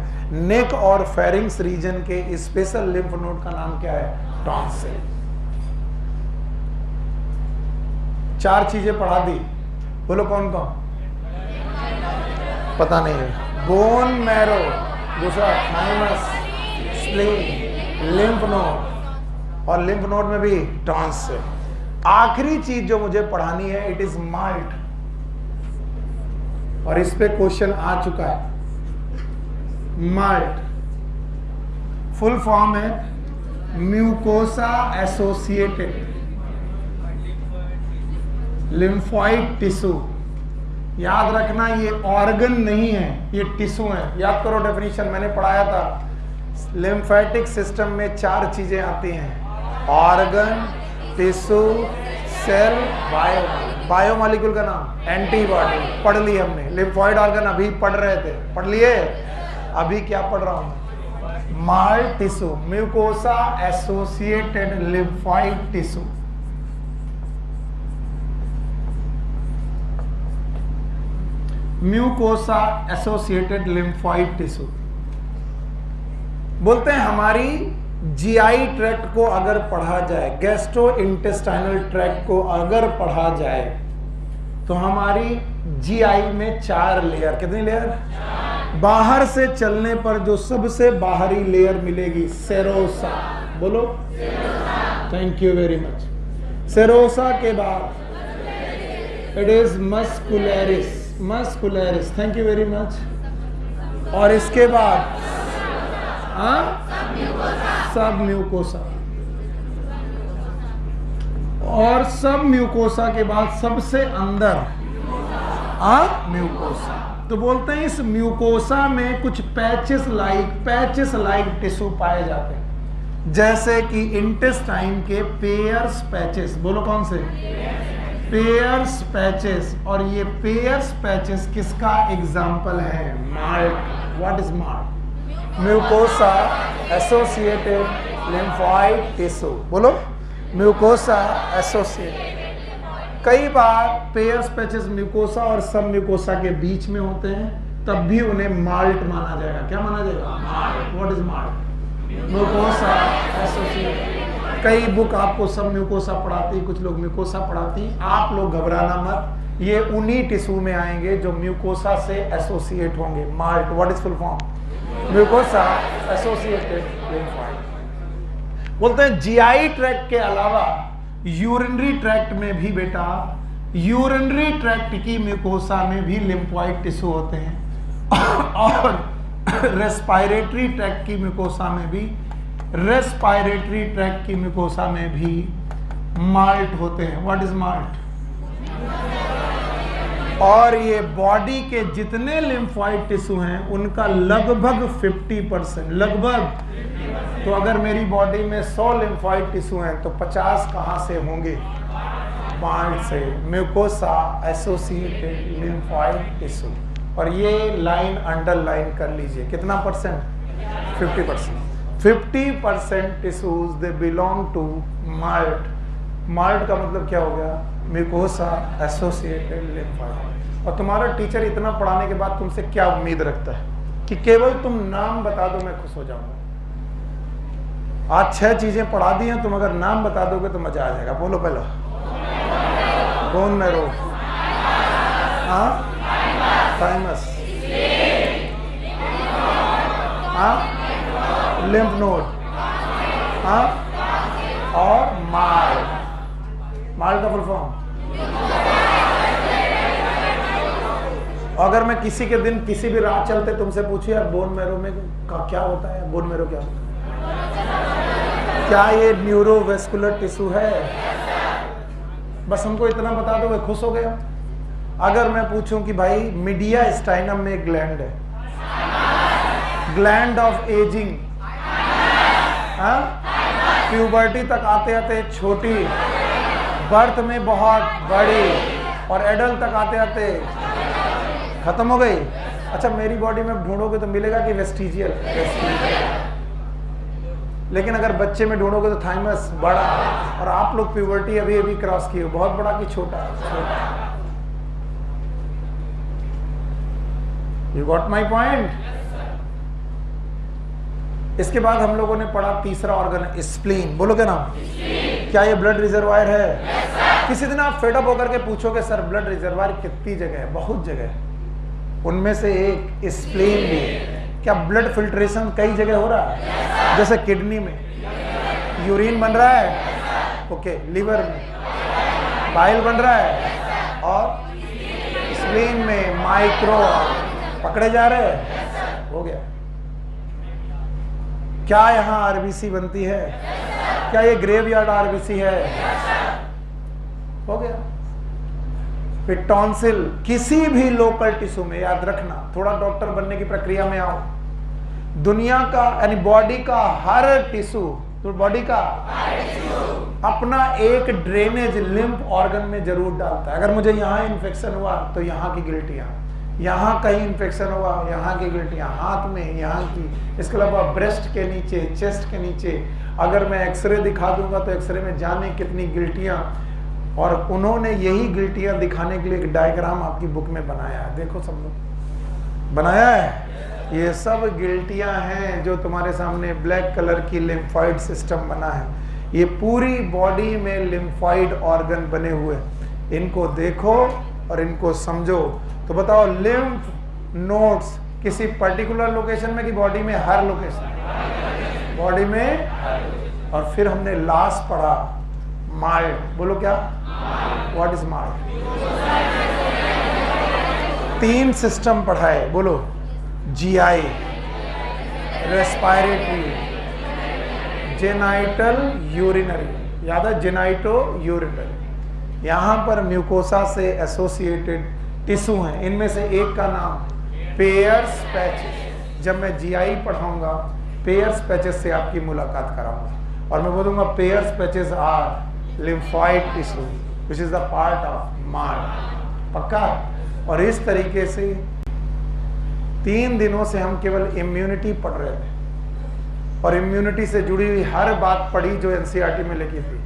S1: नेक और फेरिंग्स रीजन के स्पेशल लिम्फ नोड का नाम क्या है? टॉन्सिल। 4 चीजें पढ़ा दी, बोलो कौन कौन? पता नहीं है। बोन मैरो, दूसरा थाइमस, स्प्लीन, लिम्फ नोड, और लिम्फ नोड में भी टॉन्सिल। आखिरी चीज जो मुझे पढ़ानी है, इट इज माल्ट, और इस पे क्वेश्चन आ चुका है। माल्ट फुल फॉर्म है म्यूकोसा एसोसिएटेड लिम्फोइड टिश्यू। याद रखना ये ऑर्गन नहीं है, ये टिश्यू है। याद करो डेफिनेशन, मैंने पढ़ाया था लिम्फेटिक सिस्टम में 4 चीजें आती हैं: ऑर्गन, टिश्यू, सेल, बायोमॉलिक्यूल का नाम एंटीबॉडी। पढ़ ली हमने। लिम्फोइड ऑर्गन अभी पढ़ रहे थे, पढ़ लिए। अभी क्या पढ़ रहा हूं? Malt tissue, mucosa associated lymphoid tissue. Mucosa associated lymphoid tissue बोलते हैं हमारी जीआई ट्रैक्ट को अगर पढ़ा जाए, गैस्ट्रो इंटेस्टाइनल ट्रैक्ट को अगर पढ़ा जाए तो हमारी जीआई में 4 लेयर, कितनी लेयर? बाहर से चलने पर जो सबसे बाहरी लेयर मिलेगी, सेरोसा। बोलो thank you very much. Serosa के बाद it is muscularis, muscularis, thank you very much. और इसके बाद सब म्यूकोसा, और सब म्यूकोसा के बाद सबसे अंदर म्यूकोसा। तो बोलते हैं इस म्यूकोसा में कुछ पैचेस लाइक टिश्यू पाए जाते हैं, जैसे कि इंटेस्टाइन के पेयर्स पैचेस। बोलो कौन से? Pairs patches. और ये पेयर्स पैचेस किसका एग्जाम्पल है? Malt. What is malt? Mucosa associated lymphoid tissue. बोलो, म्यूकोसा एसोसिएटेड। कई बार पेयर्स पैचेस म्यूकोसा और सब म्यूकोसा के बीच में होते हैं, तब भी उन्हें माल्ट माना जाएगा। क्या माना जाएगा? Malt. What is malt? Mucosa associated. कई बुक आपको सब म्यूकोसा पढ़ाती, कुछ लोग म्यूकोसा पढ़ाती। आप लोग घबराना मत, ये उन्हीं टिश्यू में आएंगे जो म्यूकोसा से एसोसिएट होंगे। Malt. What is full form? Mucosa associated lymphoid. बोलते हैं जीआई ट्रैक्ट के अलावा यूरिनरी ट्रैक्ट में भी बेटा, यूरिनरी ट्रैक्ट की म्यूकोसा में भी लिम्फोइड टिश्यू होते हैं और रेस्पिरेटरी ट्रैक्ट की म्यूकोसा में भी, रेस्पिरेटरी ट्रैक्ट की म्यूकोसा में भी माल्ट होते हैं। What is malt? और ये बॉडी के जितने लिम्फोइड टिश्यू हैं उनका लगभग 50%, लगभग। तो अगर मेरी बॉडी में 100 लिम्फोइड टिश्यू हैं तो 50 कहाँ से होंगे? माल्ट से। Mucosa associated lymphoid tissue. और ये लाइन अंडरलाइन कर लीजिए, कितना percent? 50%। 50% tissues they belong to MALT. MALT का मतलब क्या हो गया? Mucosa associated lymphoid. और तुम्हारा टीचर इतना पढ़ाने के बाद तुमसे क्या उम्मीद रखता है कि केवल तुम नाम बता दो मैं खुश हो जाऊंगा? आज 6 चीजें पढ़ा दी हैं, तुम अगर नाम बता दोगे तो मजा आ जाएगा। बोलो पहले। Bone marrow, thymus, lymph node, और माल्ट। माल्ट का फुल फॉर्म। अगर मैं किसी के दिन किसी भी राह चलते तुमसे पूछूं यार बोन मैरो में क्या होता है? बोन मैरो क्या होता है? क्या ये न्यूरोवेस्कुलर टिश्यू है? बस हमको इतना बता दो, खुश हो गए। अगर मैं पूछूं कि भाई मीडिया स्टाइनम में एक ग्लैंड है, ग्लैंड ऑफ एजिंग, प्यूबर्टी तक आते आते छोटी, बर्थ में बहुत बड़ी, और एडल्ट तक आते आते खत्म हो गई। अच्छा, मेरी बॉडी में ढूंढोगे तो मिलेगा कि वेस्टिजियल? लेकिन अगर बच्चे में ढूंढोगे तो थाइमस बड़ा, और आप लोग प्यूबर्टी अभी अभी क्रॉस किए हो, बहुत बड़ा कि छोटा? You got my point? इसके बाद हम लोगों ने पढ़ा तीसरा ऑर्गन है स्प्लीन। बोलो क्या नाम? क्या ये ब्लड रिजर्वायर है? किसी दिन आप फेडअप होकर के पूछोगे सर ब्लड रिजर्वायर कितनी जगह है? बहुत जगह है। उनमें से एक स्प्लीन भी है। क्या ब्लड फिल्ट्रेशन कई जगह हो रहा है? जैसे किडनी में यूरिन बन रहा है, ओके, लीवर में बाइल बन रहा है, और स्प्लीन में माइक्रो पकड़े जा रहे हैं, हो गया। क्या यहाँ आरबीसी बनती है? क्या ये ग्रेवयार्ड आरबीसी है? हो गया। फिर टॉन्सिल, किसी भी लोकल टिश्यू में, याद रखना, थोड़ा डॉक्टर बनने की प्रक्रिया में आओ। दुनिया का यानी बॉडी का हर टिश्यू, तो बॉडी का अपना एक ड्रेनेज लिम्फ ऑर्गन में जरूर डालता है। अगर मुझे यहाँ इन्फेक्शन हुआ तो यहाँ की गिल्टियाँ, यहाँ कहीं इन्फेक्शन हुआ यहाँ की गिल्टियाँ, हाथ में यहाँ की, इसके अलावा ब्रेस्ट के नीचे, चेस्ट के नीचे। अगर मैं एक्सरे दिखा दूंगा तो एक्सरे में जाने कितनी गिल्टियाँ, और उन्होंने यही गिल्टियाँ दिखाने के लिए एक डायग्राम आपकी बुक में बनाया है। देखो सब लोग, बनाया है। ये सब गिल्टियाँ हैं जो तुम्हारे सामने ब्लैक कलर की लिम्फोइड सिस्टम बना है। ये पूरी बॉडी में लिम्फोइड ऑर्गन बने हुए, इनको देखो और इनको समझो। तो बताओ, लिम्फ नोड्स किसी पर्टिकुलर लोकेशन में कि बॉडी में? हर लोकेशन, बॉडी में। और फिर हमने लास्ट पढ़ा माल्ट। बोलो क्या? What is malt? 3 सिस्टम पढ़ाए। बोलो, जीआई, रेस्पिरेटरी, जेनाइटल, यूरिनरी। याद है, जेनाइटो यूरिनरी। यहाँ पर म्यूकोसा से एसोसिएटेड टिश्यू हैं, इनमें से एक का नाम पेयर्स पैचेस। जब मैं जीआई पढ़ाऊंगा पेयर्स पैचेस से आपकी मुलाकात कराऊंगा और मैं बोलूंगा Peyer's patches are lymphoid tissue which is the part of MALT. पक्का? और इस तरीके से 3 दिनों से हम केवल इम्यूनिटी पढ़ रहे थे और इम्यूनिटी से जुड़ी हुई हर बात पढ़ी जो एनसीईआरटी में लिखी थी,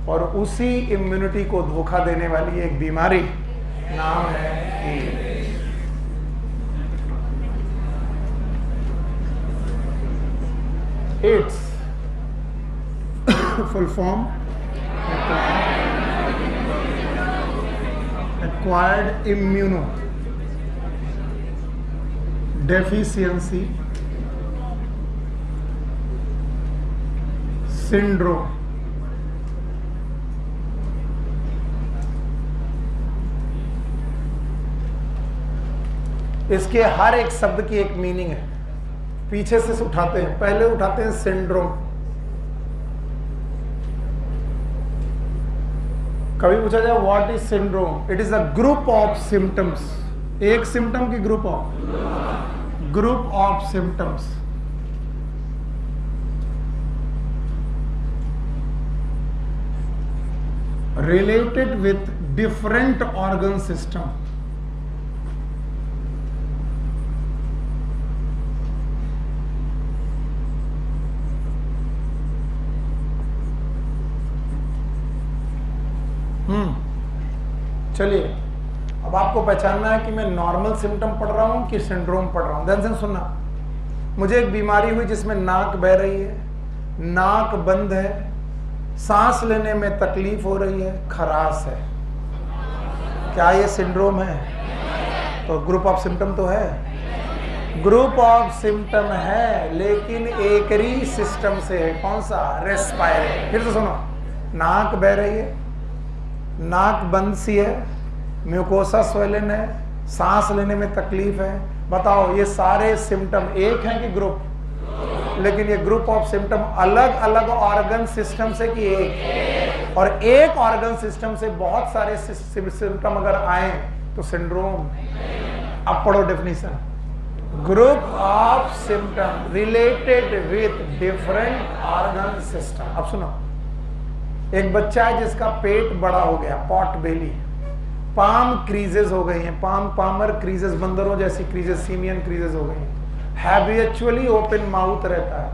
S1: और उसी इम्यूनिटी को धोखा देने वाली एक बीमारी नाम है AIDS. Full form acquired immunodeficiency syndrome. इसके हर एक शब्द की एक मीनिंग है। पीछे से उठाते हैं, पहले उठाते हैं सिंड्रोम। कभी पूछा जाए what is syndrome? It is a group of symptoms, एक सिम्टम की group of symptoms related with different organ system। चलिए, अब आपको पहचानना है कि मैं नॉर्मल सिम्टम पढ़ रहा हूं कि सिंड्रोम पढ़ रहा हूं। ध्यान से सुनना। मुझे एक बीमारी हुई जिसमें नाक बह रही है, नाक बंद है, सांस लेने में तकलीफ हो रही है, खराश है। क्या ये सिंड्रोम है? तो ग्रुप ऑफ सिम्टम तो है, ग्रुप ऑफ सिम्टम है, लेकिन एक ही सिस्टम से है। कौन सा? रेस्पायरेटरी। फिर से सुनो, नाक बह रही है, नाक बंद सी है, म्यूकोसा स्वेलन है, सांस लेने में तकलीफ है। बताओ ये सारे सिम्टम एक हैं कि ग्रुप? लेकिन ये ग्रुप ऑफ सिम्टम अलग अलग ऑर्गन सिस्टम से कि एक, और एक ऑर्गन सिस्टम से बहुत सारे सिम्टम अगर आए तो सिंड्रोम। अब पढ़ो definition. Group of symptom related with different organ system. अब सुनो, एक बच्चा है जिसका पेट बड़ा हो गया, पॉट बेली, पाम क्रीजेस हो गई हैं, पामर क्रीजेस, बंदरों जैसी क्रीजेस, सीमियन क्रीजेस हो गई हैं, हैबिचुअली ओपन माउथ रहता है,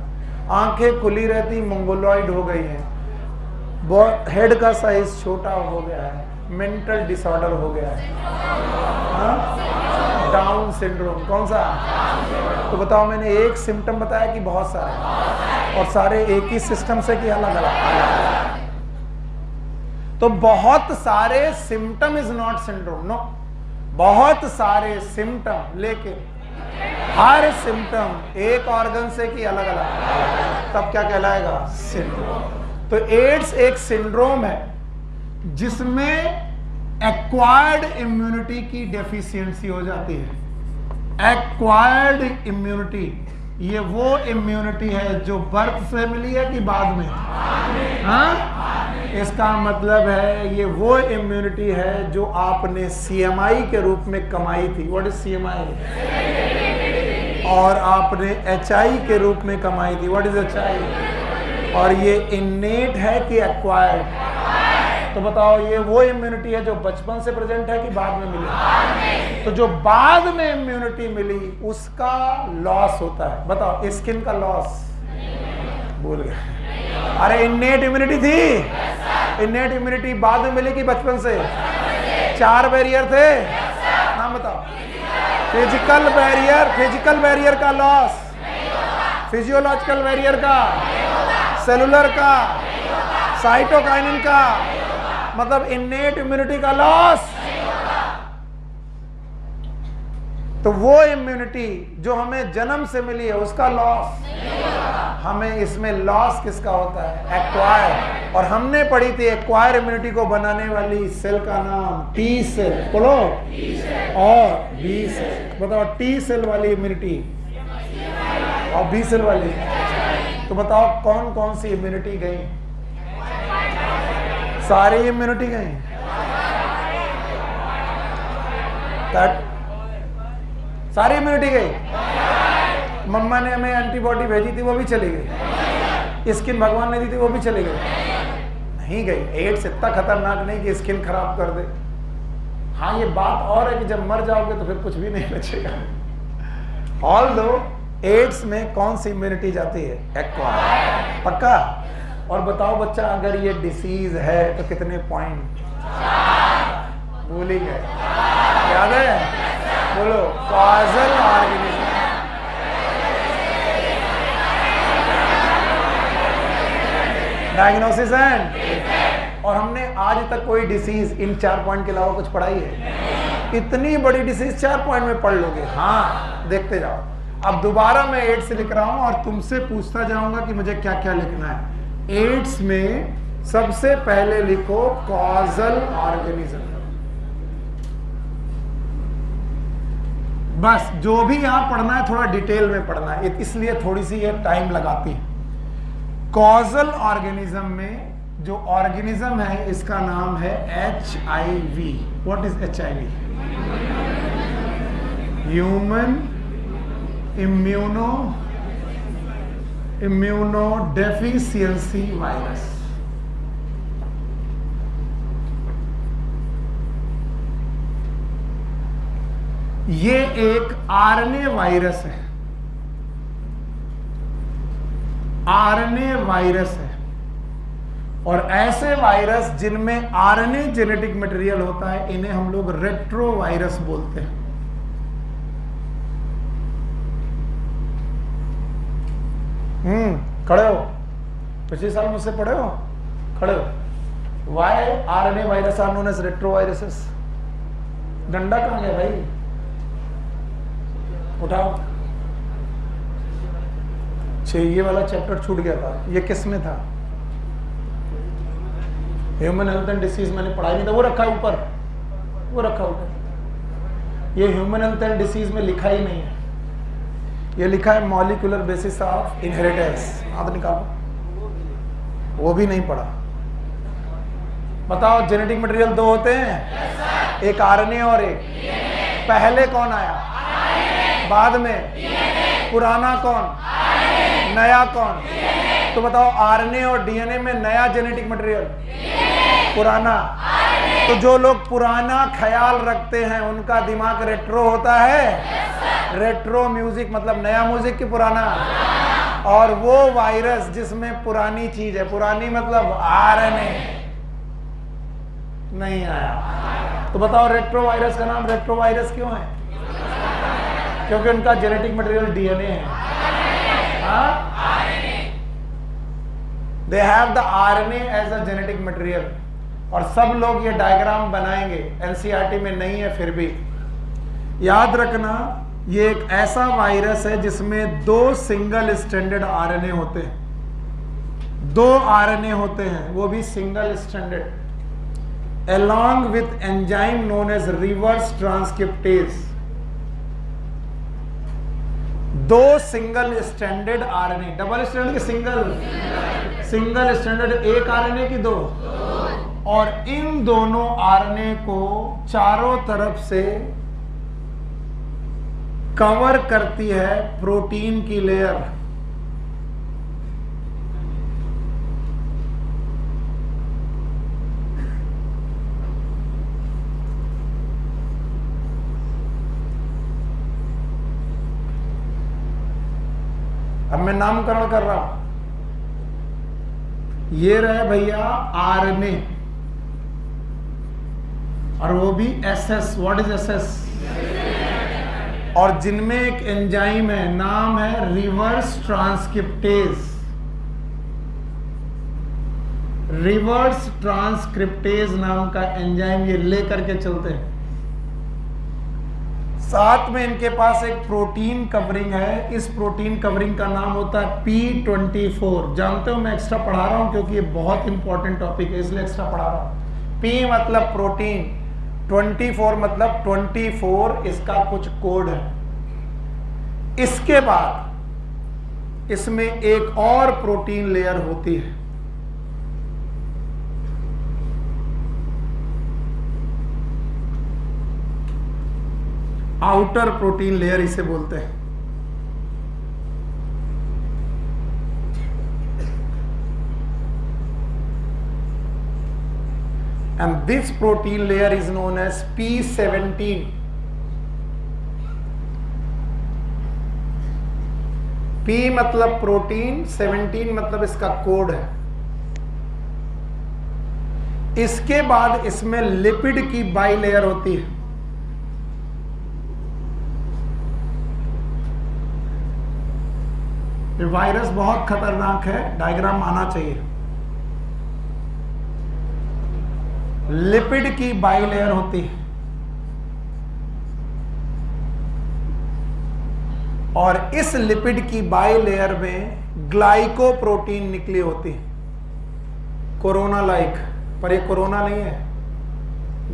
S1: आंखें खुली रहती, मंगोलॉइड हो गई हैं, हेड का साइज छोटा हो गया है, मेंटल डिसऑर्डर हो गया है, डाउन सिंड्रोम। कौन सा? तो बताओ, मैंने एक सिम्टम बताया कि बहुत सारे, और सारे एक ही सिस्टम से कि अलग अलग? तो बहुत सारे symptom is not syndrome, no. बहुत सारे सिम्टम, लेकिन हर सिम्टम एक ऑर्गन से कि अलग अलग, तब क्या कहलाएगा? सिंड्रोम। तो एड्स एक सिंड्रोम है जिसमें एक्वायर्ड इम्यूनिटी की डेफिशिएंसी हो जाती है। एक्वायर्ड इम्यूनिटी, ये वो इम्यूनिटी है जो बर्थ से मिली है कि बाद में? हाँ, इसका मतलब है ये वो इम्यूनिटी है जो आपने सीएमआई के रूप में कमाई थी। What is CMI? और आपने एचआई के रूप में कमाई थी। What is HI? और ये इन्नेट है कि एक्वायर्ड? तो बताओ, ये वो इम्यूनिटी है जो बचपन से प्रेजेंट है कि बाद में मिली? तो जो बाद में इम्यूनिटी मिली उसका लॉस होता है। बताओ, स्किन का लॉस भूल गए? अरे इन्नेट इम्यूनिटी थी, इन्नेट इम्यूनिटी बाद में मिली कि बचपन से? 4 बैरियर थे, नाम बताओ। फिजिकल बैरियर का लॉस, फिजियोलॉजिकल बैरियर का, सेलुलर का, साइटोकाइनिन का, मतलब इन्नेट इम्यूनिटी का लॉस। तो वो इम्यूनिटी जो हमें जन्म से मिली है उसका लॉस। हमें इसमें लॉस किसका होता है? एक्वायर। और हमने पढ़ी थी एक्वायर इम्यूनिटी को बनाने वाली सेल का नाम टी सेल। बोलो, और बी सेल। बताओ, टी सेल वाली इम्यूनिटी और बी सेल वाली। तो बताओ कौन कौन सी इम्यूनिटी गई? सारी इम्यूनिटी गई, सारी इम्यूनिटी गई। मम्मा ने हमें एंटीबॉडी भेजी थी, वो भी चली गई। स्किन भगवान ने दी थी, वो भी चली गई, नहीं गई। एड्स इतना खतरनाक नहीं कि स्किन खराब कर दे। हाँ, ये बात और है कि जब मर जाओगे तो फिर कुछ भी नहीं बचेगा। ऑल दो एड्स में कौन सी इम्यूनिटी जाती है? एक्वायर, पक्का। और बताओ बच्चा, अगर ये डिसीज है तो कितने पॉइंट? भूल ही गए, याद है? बोलो, कॉजल ऑर्गेनिज्म। डायग्नोसिस एंड, और हमने आज तक कोई डिसीज इन 4 पॉइंट के अलावा कुछ पढ़ाई है? इतनी बड़ी डिसीज 4 पॉइंट में पढ़ लोगे? हाँ, देखते जाओ। अब दोबारा मैं एड्स लिख रहा हूं और तुमसे पूछता जाऊंगा कि मुझे क्या क्या लिखना है। एड्स में सबसे पहले लिखो कॉजल ऑर्गेनिज्म। बस जो भी यहां पढ़ना है थोड़ा डिटेल में पढ़ना है, इसलिए थोड़ी सी ये टाइम लगाती है। कॉजल ऑर्गेनिज्म में जो ऑर्गेनिज्म है इसका नाम है HIV। What is HIV? Human immunodeficiency virus. ये एक आरएनए वायरस है, आरएनए वायरस है। और ऐसे वायरस जिनमें आरएनए जेनेटिक मटेरियल होता है, इन्हें हम लोग रेट्रो वायरस बोलते हैं। खड़े हो, पिछले साल मुझसे पढ़े हो? खड़े हो। Why RNA virus are known as retroviruses. डंडा कहां गया भाई? उठाओ। ये वाला चैप्टर छूट गया था। ये किस में था? ह्यूमन हेल्थ एंड डिसीज मैंने पढ़ाई नहीं था, वो रखा है ऊपर, वो रखा ऊपर। ये ह्यूमन हेल्थ एंड डिसीज में लिखा ही नहीं है, ये लिखा है मॉलिक्यूलर बेसिस ऑफ इनहेरिटेंस। हाथ निकालो, वो भी नहीं पढ़ा। बताओ, जेनेटिक मटेरियल 2 होते हैं, एक आरएनए और एक DNA। पहले कौन आया? बाद में पुराना कौन? नया कौन? तो बताओ, आरएनए और डीएनए में नया जेनेटिक मटेरियल, पुराना। तो जो लोग पुराना ख्याल रखते हैं उनका दिमाग रेट्रो होता है। रेट्रो म्यूजिक मतलब नया म्यूजिक की पुराना। और वो वायरस जिसमें पुरानी चीज है, पुरानी मतलब आरएनए, नहीं आया। तो बताओ, रेट्रो वायरस का नाम रेट्रो वायरस क्यों है? क्योंकि उनका जेनेटिक मटेरियल डीएनए है। They have the RNA as a genetic material. और सब लोग ये डायग्राम बनाएंगे, एनसीईआरटी में नहीं है फिर भी याद रखना। ये एक ऐसा वायरस है जिसमें 2 सिंगल स्ट्रैंडेड आरएनए होते हैं, 2 आरएनए होते हैं, वो भी single stranded, along with enzyme known as reverse transcriptase। 2 single stranded RNA, double stranded की सिंगल स्ट्रैंडेड, एक आरएनए की 2। और इन दोनों आरएनए को चारों तरफ से कवर करती है प्रोटीन की लेयर। अब मैं नामकरण कर रहा हूं। ये रहे भैया आरएनए, और वो भी एसएस। What is SS? और जिनमें एक एंजाइम है, नाम है रिवर्स ट्रांसक्रिप्टेज। रिवर्स ट्रांसक्रिप्टेज नाम का एंजाइम ये लेकर के चलते हैं। साथ में इनके पास एक प्रोटीन कवरिंग है, इस प्रोटीन कवरिंग का नाम होता है P24। जानते हो मैं एक्स्ट्रा पढ़ा रहा हूं क्योंकि ये बहुत इंपॉर्टेंट टॉपिक है, इसलिए एक्स्ट्रा पढ़ा रहा हूं। P मतलब प्रोटीन, 24 मतलब 24 इसका कुछ कोड है। इसके बाद इसमें एक और प्रोटीन लेयर होती है, आउटर प्रोटीन लेयर इसे बोलते हैं। And this protein layer is known as P17। P मतलब प्रोटीन, 17 मतलब इसका कोड है। इसके बाद इसमें लिपिड की बाइलेयर होती है। ये वायरस बहुत खतरनाक है, डायग्राम आना चाहिए। लिपिड की बाइलेयर होती है और इस लिपिड की बाइलेयर में ग्लाइकोप्रोटीन निकली होती है, कोरोना लाइक, पर ये कोरोना नहीं है,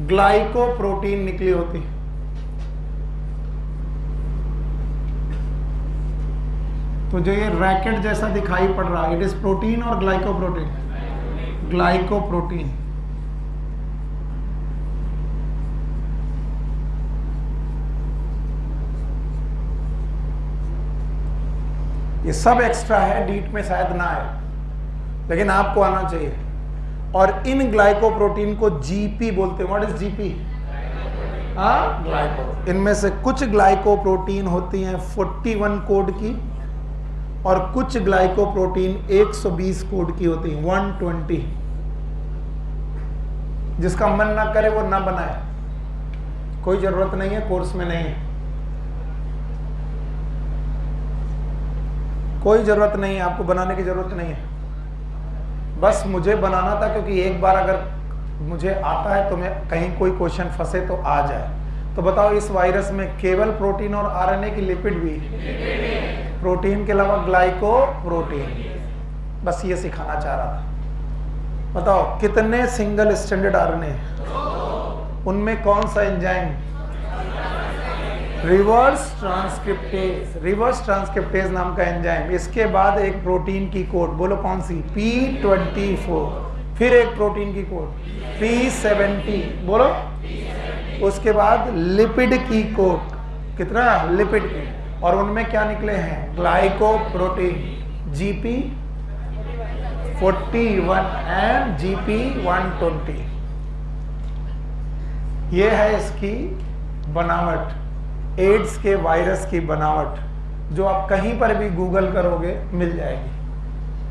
S1: ग्लाइकोप्रोटीन निकली होती है। तो जो ये रैकेट जैसा दिखाई पड़ रहा है, इट इज प्रोटीन और ग्लाइकोप्रोटीन, ग्लाइकोप्रोटीन। ये सब एक्स्ट्रा है, डीट में शायद ना आए, लेकिन आपको आना चाहिए। और इन ग्लाइकोप्रोटीन को जीपी बोलते हैं। What is GP? हाँ, ग्लाइको। इनमें से कुछ ग्लाइकोप्रोटीन होती हैं 41 कोड की और कुछ ग्लाइकोप्रोटीन 120 कोड की होती हैं, 120। जिसका मन ना करे वो ना बनाए, कोई जरूरत नहीं है, कोर्स में नहीं है, कोई जरूरत नहीं है, आपको बनाने की जरूरत नहीं है। बस मुझे बनाना था, क्योंकि एक बार अगर मुझे आता है तो मैं कहीं कोई क्वेश्चन फंसे तो आ जाए। तो बताओ, इस वायरस में केवल प्रोटीन और आरएनए की लिपिड भी? प्रोटीन के अलावा ग्लाइकोप्रोटीन। बस ये सिखाना चाह रहा था। बताओ कितने सिंगल स्टैंडर्ड आरएनए? उनमें कौन सा enzyme? Reverse transcriptase. Reverse transcriptase नाम का एंजाइम। इसके बाद एक प्रोटीन की कोड, बोलो कौन सी? P24। फिर एक प्रोटीन की कोड P70, बोलो। उसके बाद लिपिड की कोड, कितना? लिपिड की। और उनमें क्या निकले हैं? Glycoprotein GP41 and GP120। ये है इसकी बनावट, एड्स के वायरस की बनावट, जो आप कहीं पर भी गूगल करोगे मिल जाएगी।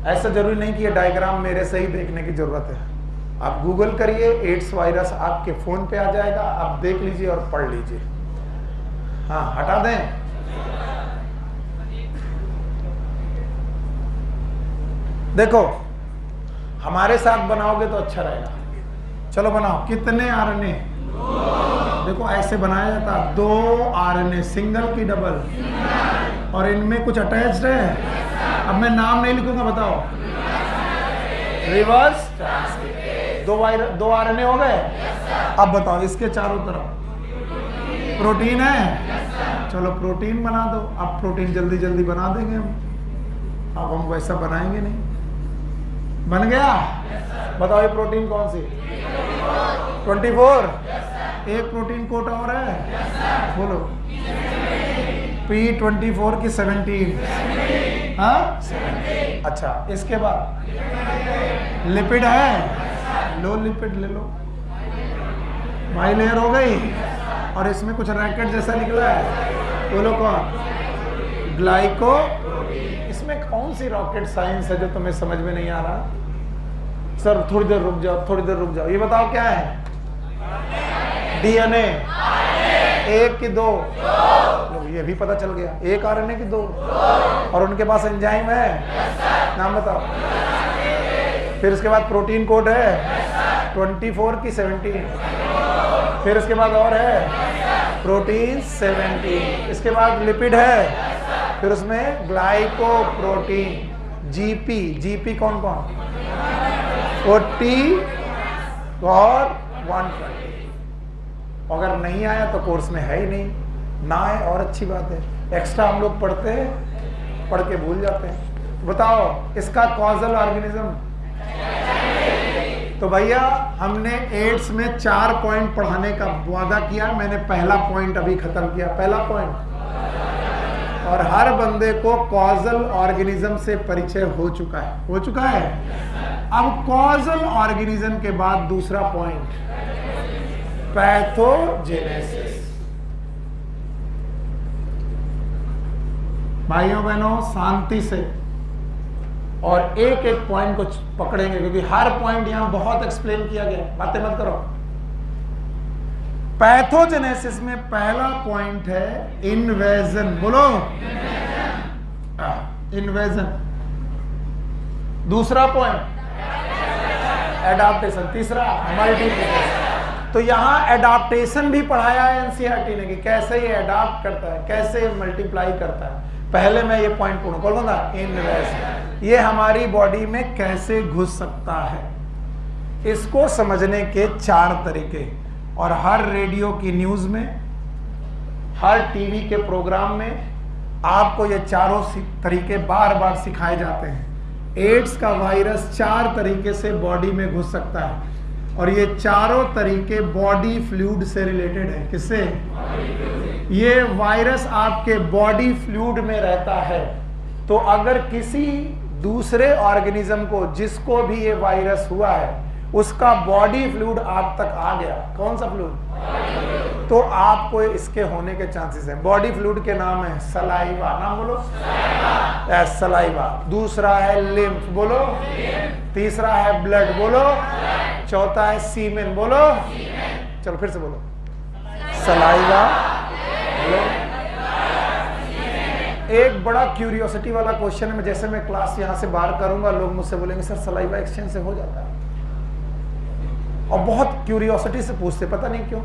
S1: ऐसा जरूरी नहीं कि ये डायग्राम मेरे से ही देखने की जरूरत है, आप गूगल करिए, एड्स वायरस आपके फोन पे आ जाएगा, आप देख लीजिए और पढ़ लीजिए। हाँ, हटा दें। देखो, हमारे साथ बनाओगे तो अच्छा रहेगा। चलो बनाओ। कितने आरएनए? देखो ऐसे बनाया जाता, 2 आरएनए, सिंगल की डबल, और इनमें कुछ अटैच्ड है। अब मैं नाम नहीं लिखूंगा, बताओ। Reverse transcriptase. 2 आरएनए हो गए। अब बताओ, इसके चारों तरफ प्रोटीन है। चलो प्रोटीन बना दो। अब प्रोटीन जल्दी जल्दी बना देंगे हम। अब हम वैसा बनाएंगे नहीं। बन गया? बताओ ये प्रोटीन कौन सी? 24। एक प्रोटीन कोट और है, बोलो। P24 की 17। हाँ, अच्छा। इसके बाद लिपिड है, लो लिपिड ले लो, बाई लेयर हो गई। और इसमें कुछ रैकेट जैसा निकला है, बोलो कौन? ग्लाइको। इसमें कौन सी रॉकेट साइंस है जो तुम्हें समझ में नहीं आ रहा? सर थोड़ी देर रुक जाओ, थोड़ी देर रुक जाओ। ये बताओ क्या है? डीएनए। 1 की 2? ये भी पता चल गया, 1 आरएनए की 2। और उनके पास एंजाइम है? नाम बताओ। फिर इसके बाद प्रोटीन कोड है 24 की 17। फिर इसके बाद और है प्रोटीन 17। इसके बाद लिपिड है, फिर उसमें ग्लाइकोप्रोटीन जीपी। जीपी कौन कौन? 40 और 120। अगर नहीं आया तो कोर्स में है ही नहीं, ना आए और अच्छी बात है। एक्स्ट्रा हम लोग पढ़ते हैं, पढ़ के भूल जाते हैं। बताओ इसका कॉजल ऑर्गेनिज्म तो भैया हमने एड्स में 4 पॉइंट पढ़ाने का वादा किया, मैंने पहला पॉइंट अभी खत्म किया, पहला पॉइंट। और हर बंदे को कॉजल ऑर्गेनिज्म से परिचय हो चुका है, हो चुका है। अब कॉजल ऑर्गेनिज्म के बाद दूसरा पॉइंट, पैथोजेनेसिस। भाइयों बहनों शांति से और एक एक पॉइंट को पकड़ेंगे, क्योंकि हर पॉइंट यहां बहुत एक्सप्लेन किया गया, बातें मत करो। पैथोजेनेसिस में पहला पॉइंट है इन्वेजन। बोलो इन्वेजन। दूसरा पॉइंट एडाप्टेशन। तीसरा मल्टीप्लिकेशन। तो यहां एडाप्टेशन भी पढ़ाया है एनसीईआरटी ने कि कैसे ये एडाप्ट करता है, कैसे मल्टीप्लाई करता है। पहले मैं ये पॉइंट पूर्ण कर दूंगा, इन्वेजन ये हमारी बॉडी में कैसे घुस सकता है, इसको समझने के 4 तरीके। और हर रेडियो की न्यूज में, हर टीवी के प्रोग्राम में आपको ये चारों तरीके बार बार सिखाए जाते हैं। एड्स का वायरस 4 तरीके से बॉडी में घुस सकता है, और ये चारों तरीके बॉडी फ्लूइड से रिलेटेड है। किससे? ये वायरस आपके बॉडी फ्लूइड में रहता है। तो अगर किसी दूसरे ऑर्गेनिज्म को, जिसको भी ये वायरस हुआ है, उसका बॉडी फ्लूइड आप तक आ गया, कौन सा फ्लूइड, तो आपको इसके होने के चांसेस हैं। बॉडी फ्लूइड के नाम है सलाइवा, नाम बोलो सलाइवा। दूसरा है लिम्फ, बोलो। तीसरा है ब्लड, बोलो। चौथा है सीमेन, बोलो। चलो फिर से बोलो, सलाइवा, बोलो। एक बड़ा क्यूरियोसिटी वाला क्वेश्चन है, जैसे मैं क्लास यहां से बाहर करूंगा, लोग मुझसे बोलेंगे सर सलाइवा एक्सचेंज से हो जाता है, और बहुत क्यूरियोसिटी से पूछते, पता नहीं क्यों।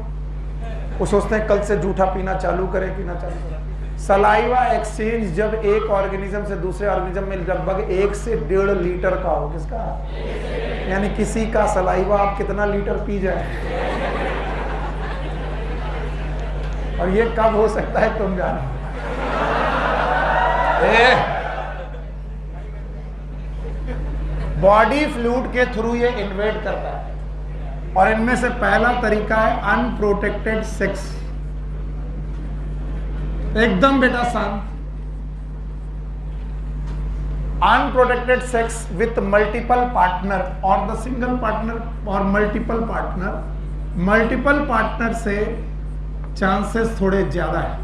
S1: वो सोचते हैं कल से जूठा पीना चालू करें, पीना चालू करें। सलाइवा एक्सचेंज जब एक ऑर्गेनिज्म से दूसरे ऑर्गेनिज्म में लगभग 1 से 1.5 लीटर का हो, किसका, यानी किसी का सलाइवा आप कितना लीटर पी जाए, और ये कब हो सकता है तुम जानो। बॉडी फ्लूइड के थ्रू ये इन्वेड करता है, और इनमें से पहला तरीका है अनप्रोटेक्टेड सेक्स। एकदम बेटा शांत। Unprotected sex with multiple partner और द सिंगल पार्टनर और मल्टीपल पार्टनर। मल्टीपल पार्टनर से चांसेस थोड़े ज्यादा है।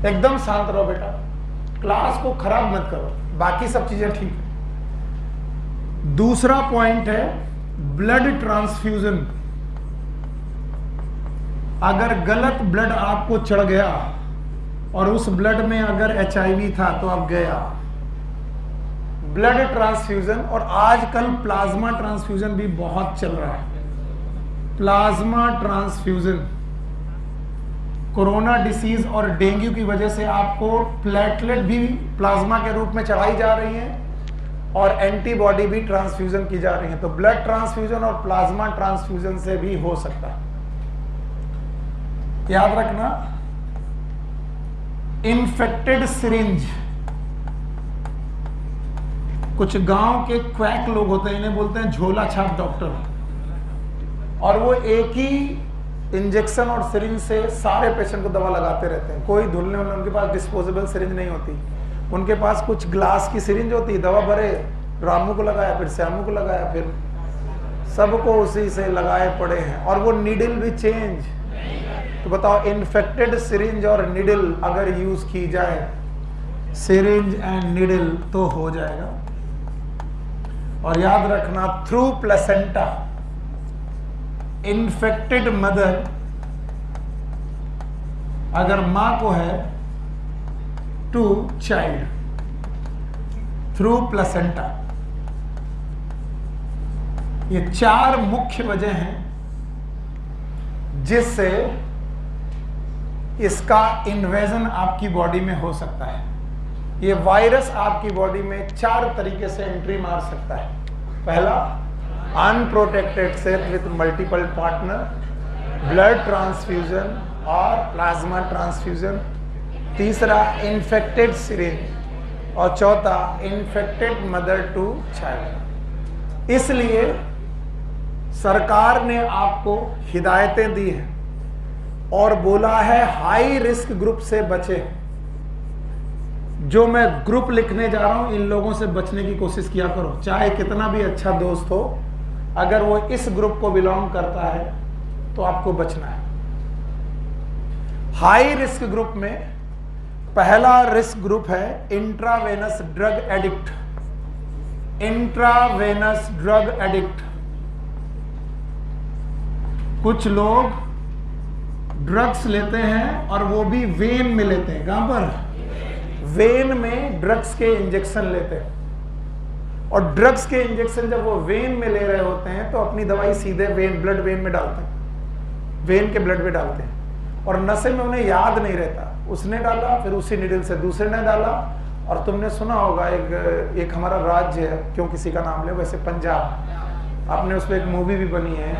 S1: एकदम शांत रहो बेटा, क्लास को खराब मत करो, बाकी सब चीजें ठीक है। दूसरा पॉइंट है ब्लड ट्रांसफ्यूजन। अगर गलत ब्लड आपको चढ़ गया और उस ब्लड में अगर एचआईवी था तो अब गया। ब्लड ट्रांसफ्यूजन, और आजकल प्लाज्मा ट्रांसफ्यूजन भी बहुत चल रहा है। प्लाज्मा ट्रांसफ्यूजन, कोरोना डिसीज और डेंगू की वजह से आपको प्लेटलेट भी प्लाज्मा के रूप में चढ़ाई जा रही है, और एंटीबॉडी भी ट्रांसफ्यूजन की जा रही है। तो ब्लड ट्रांसफ्यूजन और प्लाज्मा ट्रांसफ्यूजन से भी हो सकता है। याद रखना, इन्फेक्टेड सिरिंज। कुछ गांव के क्वैक लोग होते हैं, इन्हें बोलते हैं झोला छाप डॉक्टर, और वो एक ही इंजेक्शन और सिरिंज से सारे पेशेंट को दवा लगाते रहते हैं। कोई धुलने वाले, उनके पास डिस्पोजेबल सिरिंज नहीं होती, उनके पास कुछ ग्लास की सिरिंज होती, दवा भरे, रामू को लगाया, फिर श्यामू को लगाया, फिर सबको उसी से लगाए पड़े हैं, और वो नीडल भी चेंज। तो बताओ, इन्फेक्टेड सिरिंज और नीडल अगर यूज की जाए, सिरिंज एंड नीडल, तो हो जाएगा। और याद रखना, थ्रू प्लेसेंटा, इन्फेक्टेड मदर अगर मां को है, टू चाइल्ड थ्रू प्लेसेंटा। ये 4 मुख्य वजह हैं जिससे इसका इन्वेजन आपकी बॉडी में हो सकता है। ये वायरस आपकी बॉडी में 4 तरीके से एंट्री मार सकता है। पहला, unprotected sex with multiple partner, blood transfusion और प्लाज्मा ट्रांसफ्यूजन। तीसरा, इन्फेक्टेड सिरिंज। और चौथा इन्फेक्टेड मदर टू चाइल्ड। इसलिए सरकार ने आपको हिदायतें दी हैं और बोला है हाई रिस्क ग्रुप से बचे। जो मैं ग्रुप लिखने जा रहा हूं इन लोगों से बचने की कोशिश किया करो, चाहे कितना भी अच्छा दोस्त हो, अगर वो इस ग्रुप को बिलोंग करता है तो आपको बचना है। हाई रिस्क ग्रुप में पहला रिस्क ग्रुप है intravenous drug addict. Intravenous drug addict, कुछ लोग ड्रग्स लेते हैं और वो भी वेन में लेते हैं। कहां पर? वेन में ड्रग्स के इंजेक्शन लेते हैं। और ड्रग्स के इंजेक्शन जब वो वेन में ले रहे होते हैं तो अपनी दवाई सीधे ब्लड वेन में डालते हैं, वेन के ब्लड में डालते हैं। और नशे में उन्हें याद नहीं रहता, उसने डाला फिर उसी निडल से दूसरे ने डाला। और तुमने सुना होगा एक हमारा राज्य है, क्यों किसी का नाम ले, वैसे पंजाब, आपने उस पर एक मूवी भी बनी है,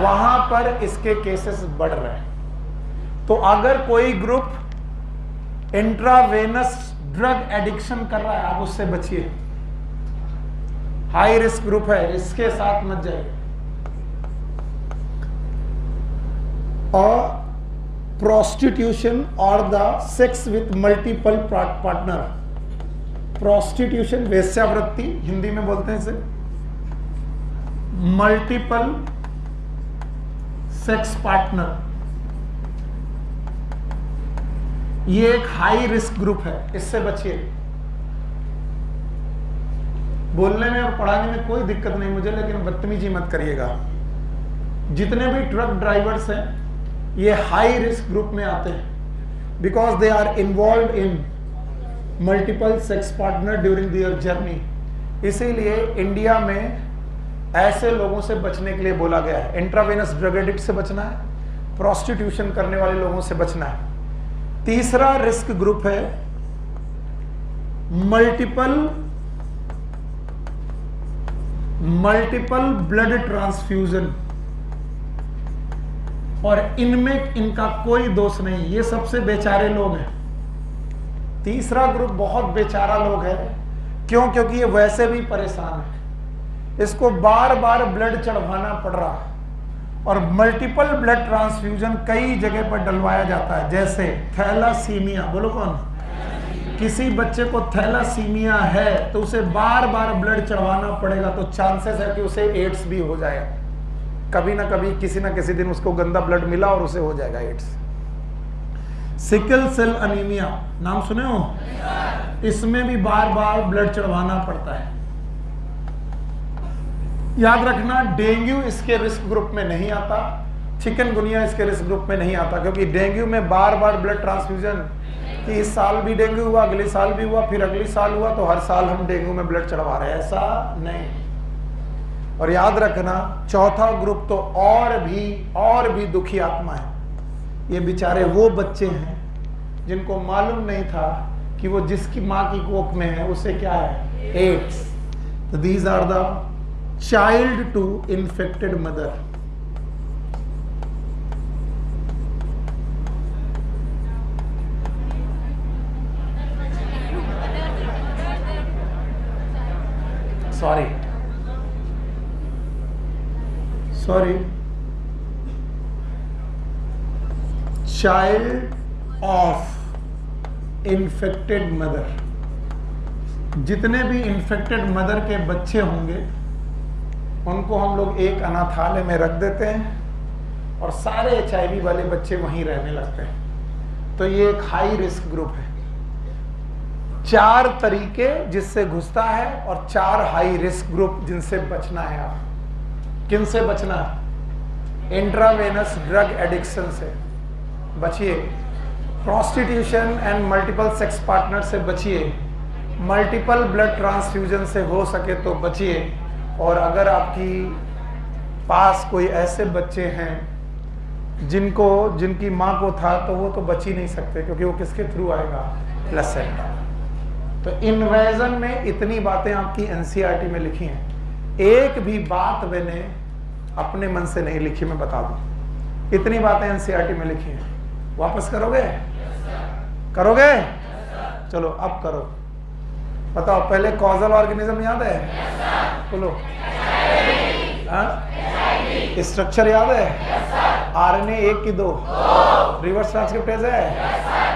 S1: वहां पर इसके केसेस बढ़ रहे हैं। तो अगर कोई ग्रुप इंट्रावेनस ड्रग एडिक्शन कर रहा है, आप उससे बचिए। हाई रिस्क ग्रुप है, इसके साथ मत जाइए। और प्रोस्टिट्यूशन और the sex with multiple partner. Prostitution वेश्यावृत्ति हिंदी में बोलते हैं इसे, मल्टीपल सेक्स पार्टनर, ये एक हाई रिस्क ग्रुप है, इससे बचिए। बोलने में और पढ़ाने में कोई दिक्कत नहीं मुझे, लेकिन बदतमीजी मत करिएगा। जितने भी ट्रक ड्राइवर्स हैं ये हाई रिस्क ग्रुप में आते हैं, because they are involve in multiple sex partner during their journey. इसीलिए इंडिया में ऐसे लोगों से बचने के लिए बोला गया है। इंट्रावेनस ड्रग एडिक्ट से बचना है, प्रोस्टिट्यूशन करने वाले लोगों से बचना है। तीसरा रिस्क ग्रुप है मल्टीपल ब्लड ट्रांसफ्यूजन, और इनमें इनका कोई दोष नहीं, ये सबसे बेचारे लोग हैं। तीसरा ग्रुप बहुत बेचारा लोग है, क्यों? क्योंकि ये वैसे भी परेशान है, इसको बार बार ब्लड चढ़वाना पड़ रहा है। और मल्टीपल ब्लड ट्रांसफ्यूजन कई जगह पर डलवाया जाता है, जैसे थैलासीमिया। बोलो कौन? किसी बच्चे को थैलासीमिया है तो उसे बार बार ब्लड चढ़वाना पड़ेगा, तो चांसेस है कि उसे एड्स भी हो जाएगा। कभी ना कभी किसी ना किसी दिन उसको गंदा ब्लड मिला और उसे हो जाएगा एड्स। सिकल सेल अनीमिया नाम सुने हो? इसमें भी बार बार ब्लड चढ़वाना पड़ता है। याद रखना, डेंगू इसके रिस्क ग्रुप में नहीं आता, चिकनगुनिया इसके रिस्क ग्रुप में नहीं आता, क्योंकि डेंगू में बार बार ब्लड ट्रांसफ्यूजन, कि इस साल भी डेंगू हुआ, अगले साल भी हुआ, फिर अगले साल हुआ, तो हर साल हम डेंगू में ब्लड चढ़वा रहे हैं, ऐसा नहीं। और याद रखना, चौथा ग्रुप तो और भी दुखी आत्मा है। ये बेचारे वो बच्चे हैं जिनको मालूम नहीं था कि वो जिसकी माँ की कोख में है उसे क्या है? एड्स। तो these are the child to infected mother. Sorry, child of infected mother. जितने भी इन्फेक्टेड मदर के बच्चे होंगे उनको हम लोग एक अनाथालय में रख देते हैं और सारे HIV वाले बच्चे वहीं रहने लगते हैं। तो ये एक हाई रिस्क ग्रुप है। 4 तरीके जिससे घुसता है और 4 हाई रिस्क ग्रुप जिनसे बचना है। आप किन से बचना है? इंट्रावेनस ड्रग एडिक्शन से बचिए, prostitution and multiple sex partner से बचिए, मल्टीपल ब्लड ट्रांसफ्यूजन से हो सके तो बचिए। और अगर आपकी पास कोई ऐसे बच्चे हैं जिनकी माँ को था, तो वो तो बच ही नहीं सकते, क्योंकि वो किसके थ्रू आएगा? प्लेसेंटा। तो इन्वेजन में इतनी बातें आपकी NCERT में लिखी हैं। एक भी बात मैंने अपने मन से नहीं लिखी, मैं बता दूं। इतनी बातें NCERT में लिखी हैं। वापस करोगे? करोगे? चलो अब करो। बताओ पहले कॉजल ऑर्गेनिज्म याद है? बोलो। स्ट्रक्चर याद है? आरएनए 1 की 2, रिवर्स ट्रांसक्रिप्टेज है,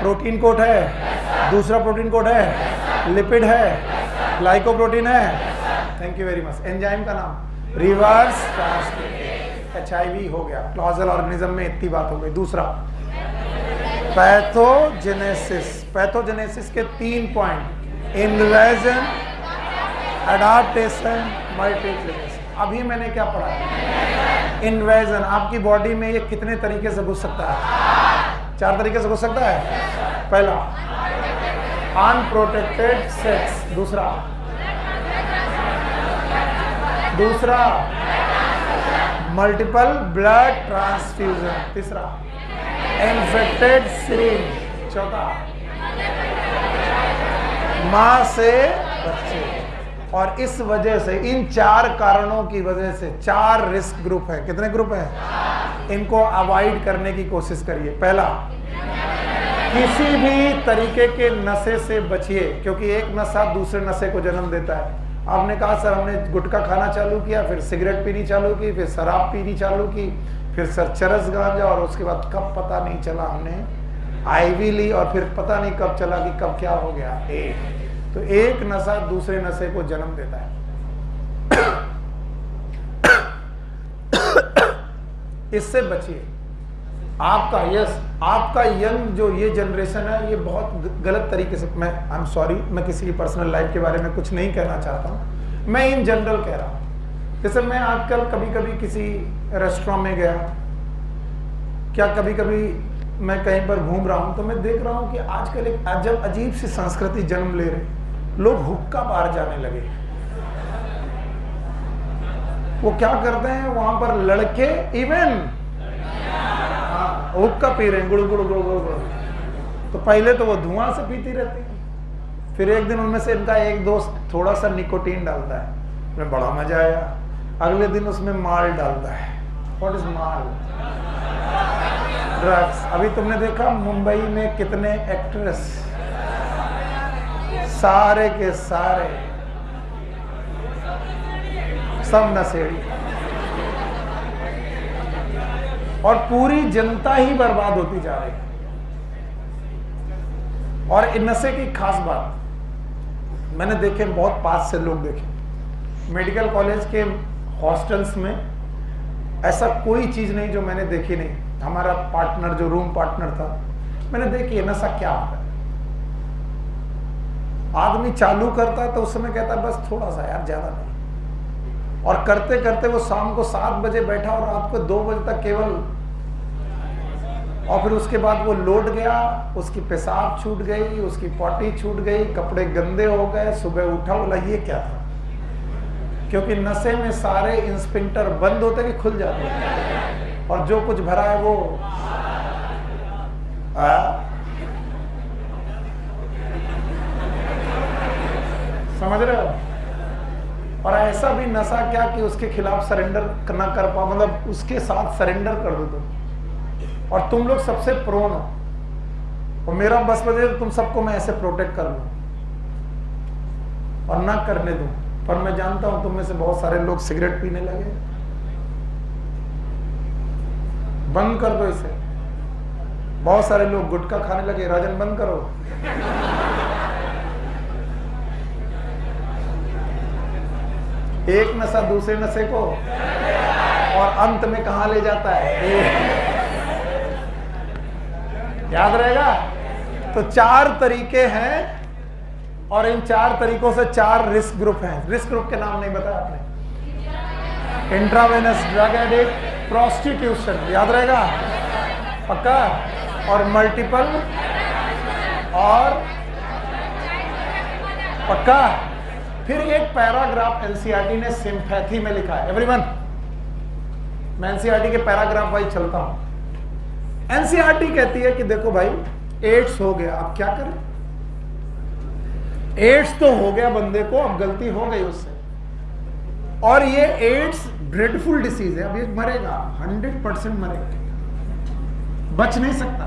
S1: प्रोटीन कोड है, दूसरा प्रोटीन कोड है, लिपिड है, ग्लाइकोप्रोटीन है। Thank you very much. Enzyme का नाम रिवर्स ट्रांसक्रिप्टेज। HIV हो गया। कॉजल ऑर्गेनिज्म में इतनी बात हो गई। दूसरा पैथोजेनेसिस। पैथोजेनेसिस के 3 पॉइंट, इन्वेजन, एडाप्टेशन, मल्टीप्लिकेशन। अभी मैंने क्या पढ़ा? इन्वेजन। आपकी बॉडी में ये कितने तरीके से घुस सकता है? 4 तरीके से घुस सकता है। पहला अनप्रोटेक्टेड सेक्स, दूसरा मल्टीपल ब्लड ट्रांसफ्यूजन, तीसरा इन्फेक्टेड सिरिंज, चौथा मां से बच्चे। और इस वजह से, इन 4 कारणों की वजह से 4 रिस्क ग्रुप है। कितने ग्रुप हैं? इनको अवॉइड करने की कोशिश करिए। पहला, किसी भी तरीके के नशे से बचिए, क्योंकि एक नशा दूसरे नशे को जन्म देता है। आपने कहा सर हमने गुटखा खाना चालू किया, फिर सिगरेट पीनी चालू की, फिर शराब पीनी चालू की, फिर सर चरस गांजा, और उसके बाद कब पता नहीं चला हमने आईवी ली, और फिर पता नहीं कब चला कि कब क्या हो गया। तो एक नशा दूसरे नशे को जन्म देता है। इससे बचिए। आपका यंग जो ये जनरेशन है, ये बहुत गलत तरीके से, आई एम सॉरी, मैं किसी की पर्सनल लाइफ के बारे में कुछ नहीं कहना चाहता हूँ, मैं इन जनरल कह रहा हूँ। जैसे मैं आजकल कभी कभी किसी रेस्टोरेंट में गया, क्या कभी कभी मैं कहीं पर घूम रहा हूँ, तो मैं देख रहा हूँ कि आजकल एक अजीब सी संस्कृति जन्म ले रही। लोग हुक्का बार जाने लगे। वो क्या करते हैं, वहां पर लड़के इवन हुक्का पी रहे हैं, गुड़ गुड़ गुड़ गुड़ गुड़। तो पहले तो वो धुआं से पीती रहती है, फिर एक दिन उनमें से इनका एक दोस्त थोड़ा सा निकोटीन डालता है, उसमें बड़ा मजा आया। अगले दिन उसमें माल डालता है। What is mall? ड्रग्स। अभी तुमने देखा मुंबई में कितने एक्ट्रेस, सारे के सारे सब नशेड़ी, और पूरी जनता ही बर्बाद होती जा रही है। और इन नशे की खास बात मैंने देखे, बहुत पास से लोग देखे, मेडिकल कॉलेज के हॉस्टल्स में ऐसा कोई चीज नहीं जो मैंने देखी नहीं। हमारा पार्टनर जो रूम पार्टनर था, मैंने देखी नशा क्या होता है। आदमी चालू करता है तो उस समय कहता है बस थोड़ा सा यार, ज्यादा नहीं, और करते करते वो शाम को 7 बजे बैठा और रात को 2 बजे तक केवल, और फिर उसके बाद वो लौट गया, उसकी पेशाब छूट गई, उसकी पॉटी छूट गई, कपड़े गंदे हो गए, सुबह उठा, बोला ये क्या था? क्योंकि नशे में सारे इंस्पिंक्टर बंद होते कि खुल जाते हैं, और जो कुछ भरा है वो समझ रहे हो? और ऐसा भी नशा क्या कि उसके खिलाफ सरेंडर ना कर पाओ, मतलब उसके साथ सरेंडर कर दो तुम, और तुम लोग सबसे प्रोन हो, और मेरा बस बजे तो तुम सबको मैं ऐसे प्रोटेक्ट कर लूं और ना करने दूं। पर मैं जानता हूं तुम में से बहुत सारे लोग सिगरेट पीने लगे, बंद कर दो इसे। बहुत सारे लोग गुटखा खाने लगे, राजन बंद करो। एक नशा दूसरे नशे को, और अंत में कहां ले जाता है? याद रहेगा? तो 4 तरीके हैं, और इन 4 तरीकों से 4 रिस्क ग्रुप हैं। रिस्क ग्रुप के नाम नहीं बताया आपने? इंट्रावेनस ड्रग एडिक्ट, प्रोस्टिट्यूशन, याद रहेगा? पक्का? और मल्टीपल, और पक्का? फिर एक पैराग्राफ एनसीईआरटी ने सिंपैथी में लिखा है। एवरीवन, मैं एनसीईआरटी के पैराग्राफ वाइज चलता हूं। एनसीईआरटी कहती है कि देखो भाई, एड्स हो गया, अब क्या करें? एड्स तो हो गया बंदे को, अब गलती हो गई उससे, और ये एड्स ड्रेडफुल डिसीज है, अब ये मरेगा, 100% मरेगा, बच नहीं सकता।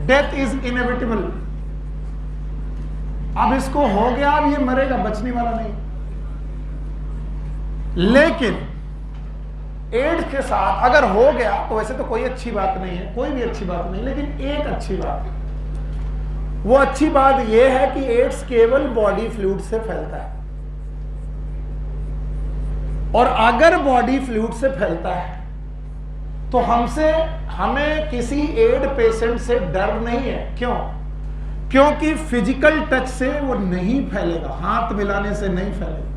S1: Death is inevitable. अब इसको हो गया, अब ये मरेगा, बचने वाला नहीं। लेकिन एड्स के साथ अगर हो गया तो वैसे तो कोई अच्छी बात नहीं है, कोई भी अच्छी बात नहीं, लेकिन एक अच्छी बात, वो अच्छी बात यह है कि एड्स केवल बॉडी फ्लूइड से फैलता है। और अगर बॉडी फ्लूइड से फैलता है तो हमें किसी एड पेशेंट से डर नहीं है। क्यों? क्योंकि फिजिकल टच से वो नहीं फैलेगा, हाथ मिलाने से नहीं फैलेगा,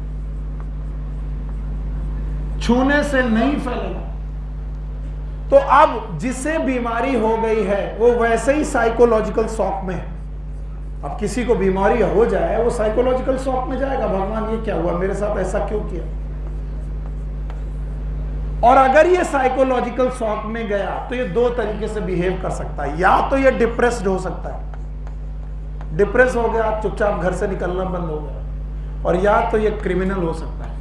S1: छूने से नहीं फैलेगा। तो अब जिसे बीमारी हो गई है वो वैसे ही साइकोलॉजिकल शॉक में है। अब किसी को बीमारी हो जाए वो साइकोलॉजिकल शॉक में जाएगा, भगवान ये क्या हुआ मेरे साथ, ऐसा क्यों किया। और अगर ये साइकोलॉजिकल शॉक में गया तो ये दो तरीके से बिहेव कर सकता है। या तो ये डिप्रेस्ड हो सकता है, डिप्रेस हो गया, चुपचाप घर से निकलना बंद हो गया, और या तो ये क्रिमिनल हो सकता है।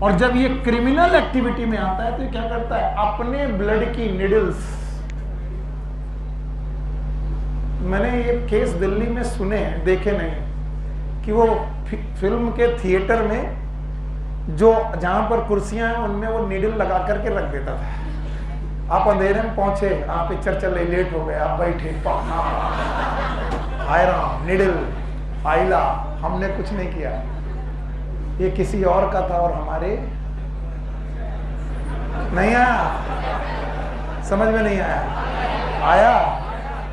S1: और जब ये क्रिमिनल एक्टिविटी में आता है तो ये क्या करता है, अपने ब्लड की निडल्स, मैंने ये केस दिल्ली में सुने हैं, देखे नहीं, कि वो फिल्म के थिएटर में जो जहां पर कुर्सियां हैं उनमें वो नीडल लगा करके रख देता था। आप अंधेरे में पहुंचे, आप पिक्चर चल रही, लेट हो गए, आप बैठे, हाय राम, नीडल आइला, हमने कुछ नहीं किया, ये किसी और का था और हमारे नहीं आया, समझ में नहीं आया, आया।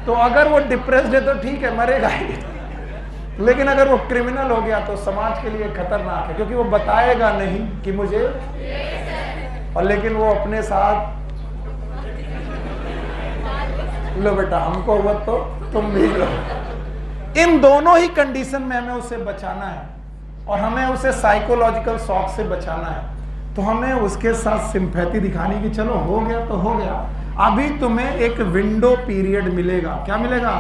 S1: तो अगर वो डिप्रेस्ड है तो ठीक है, मरेगा ही, लेकिन अगर वो क्रिमिनल हो गया तो समाज के लिए खतरनाक है, क्योंकि वो बताएगा नहीं कि मुझे, और लेकिन वो अपने साथ, लो बेटा हमको हुआ तो तुम भी लो। इन दोनों ही कंडीशन में हमें उसे बचाना है, और हमें उसे साइकोलॉजिकल शॉक से बचाना है। तो हमें उसके साथ सिंपैथी दिखानी कि चलो हो गया तो हो गया, अभी तुम्हें एक विंडो पीरियड मिलेगा। क्या मिलेगा?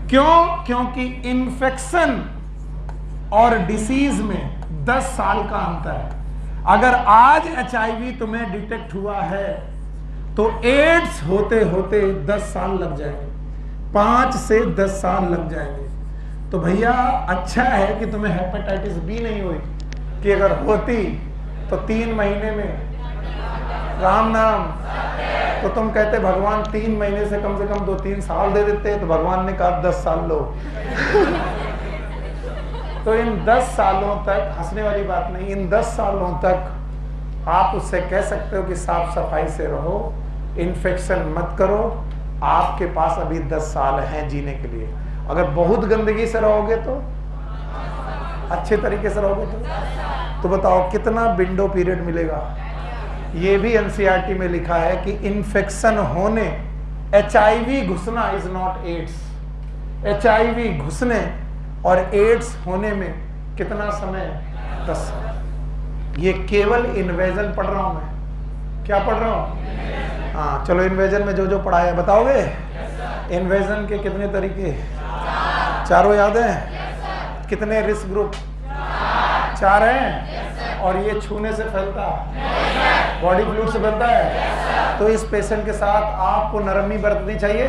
S1: क्यों? क्योंकि इन्फेक्शन और डिसीज में 10 साल का अंतर है। अगर आज HIV तुम्हें डिटेक्ट हुआ है तो एड्स होते होते 10 साल लग जाएंगे, 5 से 10 साल लग जाएंगे। तो भैया अच्छा है कि तुम्हें हेपेटाइटिस B नहीं हुई, कि अगर होती तो 3 महीने में, राम नाम, तो तुम कहते भगवान 3 महीने से कम 2-3 साल दे देते, तो भगवान ने कहा 10 साल लो। तो इन 10 सालों तक, हंसने वाली बात नहीं, इन 10 सालों तक आप उससे कह सकते हो कि साफ सफाई से रहो, इन्फेक्शन मत करो, आपके पास अभी 10 साल हैं जीने के लिए। अगर बहुत गंदगी से रहोगे तो, अच्छे तरीके से रहोगे तो बताओ कितना विंडो पीरियड मिलेगा। ये भी NCERT में लिखा है कि इन्फेक्शन होने, HIV घुसना इज नॉट एड्स, HIV घुसने और एड्स होने में कितना समय? 10 साल। ये केवल इन्वेजन पढ़ रहा हूं मैं। क्या पढ़ रहा हूं? हाँ चलो, इन्वेजन में जो जो पढ़ाया बताओगे? इन्वेजन के कितने तरीके? 4 याद हैं? कितने रिस्क ग्रुप? 4 हैं। और ये छूने से फैलता, बॉडी फ्लूइड से फैलता है। तो इस पेशेंट के साथ आपको नरमी बरतनी चाहिए,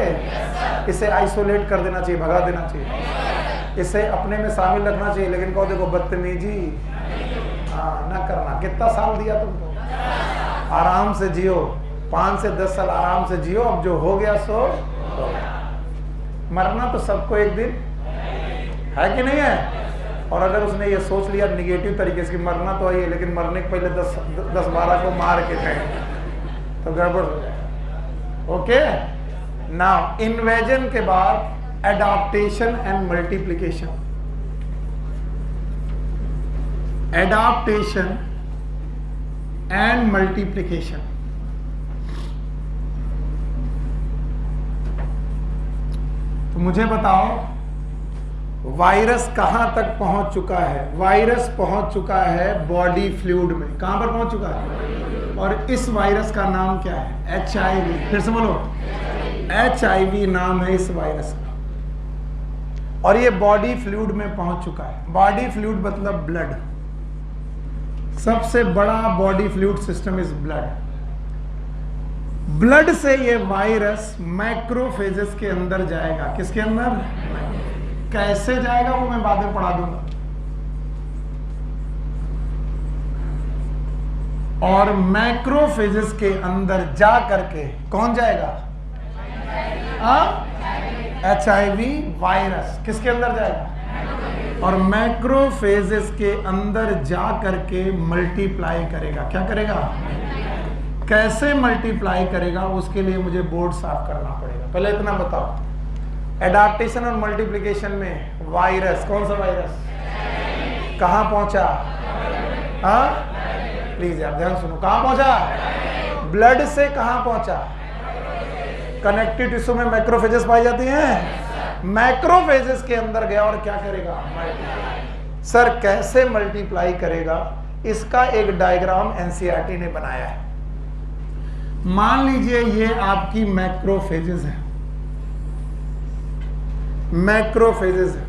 S1: इसे आइसोलेट कर देना चाहिए, भगा देना चाहिए, इसे अपने में शामिल रखना चाहिए। लेकिन कहो देखो बदतमीजी ना करना। कितना साल दिया तुमको? आराम से जियो, 5 से 10 साल आराम से जियो। अब जो हो गया सो हो गया। मरना तो सबको एक दिन है कि नहीं है? और अगर उसने ये सोच लिया निगेटिव तरीके से कि मरना तो है, लेकिन मरने के पहले 10-12 को मार के जाए तो गड़बड़ हो जाए। ओके, नाउ इन्वेजन के बाद adaptation and multiplication. Adaptation and multiplication. तो मुझे बताओ वायरस कहां तक पहुंच चुका है? वायरस पहुंच चुका है बॉडी फ्लूइड में। कहां पर पहुंच चुका है? और इस वायरस का नाम क्या है? HIV। फिर से बोलो, HIV नाम है इस वायरस का। और ये बॉडी फ्लूइड में पहुंच चुका है। बॉडी फ्लूइड मतलब ब्लड। सबसे बड़ा body fluid system is blood. Blood से ये वायरस मैक्रोफेजेस के अंदर जाएगा। किसके अंदर? कैसे जाएगा वो मैं बाद में पढ़ा दूंगा। और मैक्रोफेजेस के अंदर जा करके कौन जाएगा? HIV वायरस किसके अंदर जाएगा? और मैक्रोफेजेस के अंदर जा करके मल्टीप्लाई करेगा। क्या करेगा? कैसे मल्टीप्लाई करेगा उसके लिए मुझे बोर्ड साफ करना पड़ेगा। पहले इतना बताओ, एडाप्टेशन और मल्टीप्लिकेशन में वायरस, कौन सा वायरस कहां पहुंचा? प्लीज यार ध्यान सुनो, कहां पहुंचा? ब्लड से कहां पहुंचा? कनेक्टिव टिश्यू में मैक्रोफेजेस पाई जाती हैं। मैक्रोफेजेस के अंदर गया और क्या करेगा? सर कैसे मल्टीप्लाई करेगा? इसका एक डायग्राम एनसीईआरटी ने बनाया है। मान लीजिए ये आपकी मैक्रोफेजेस है, मैक्रोफेजेस है।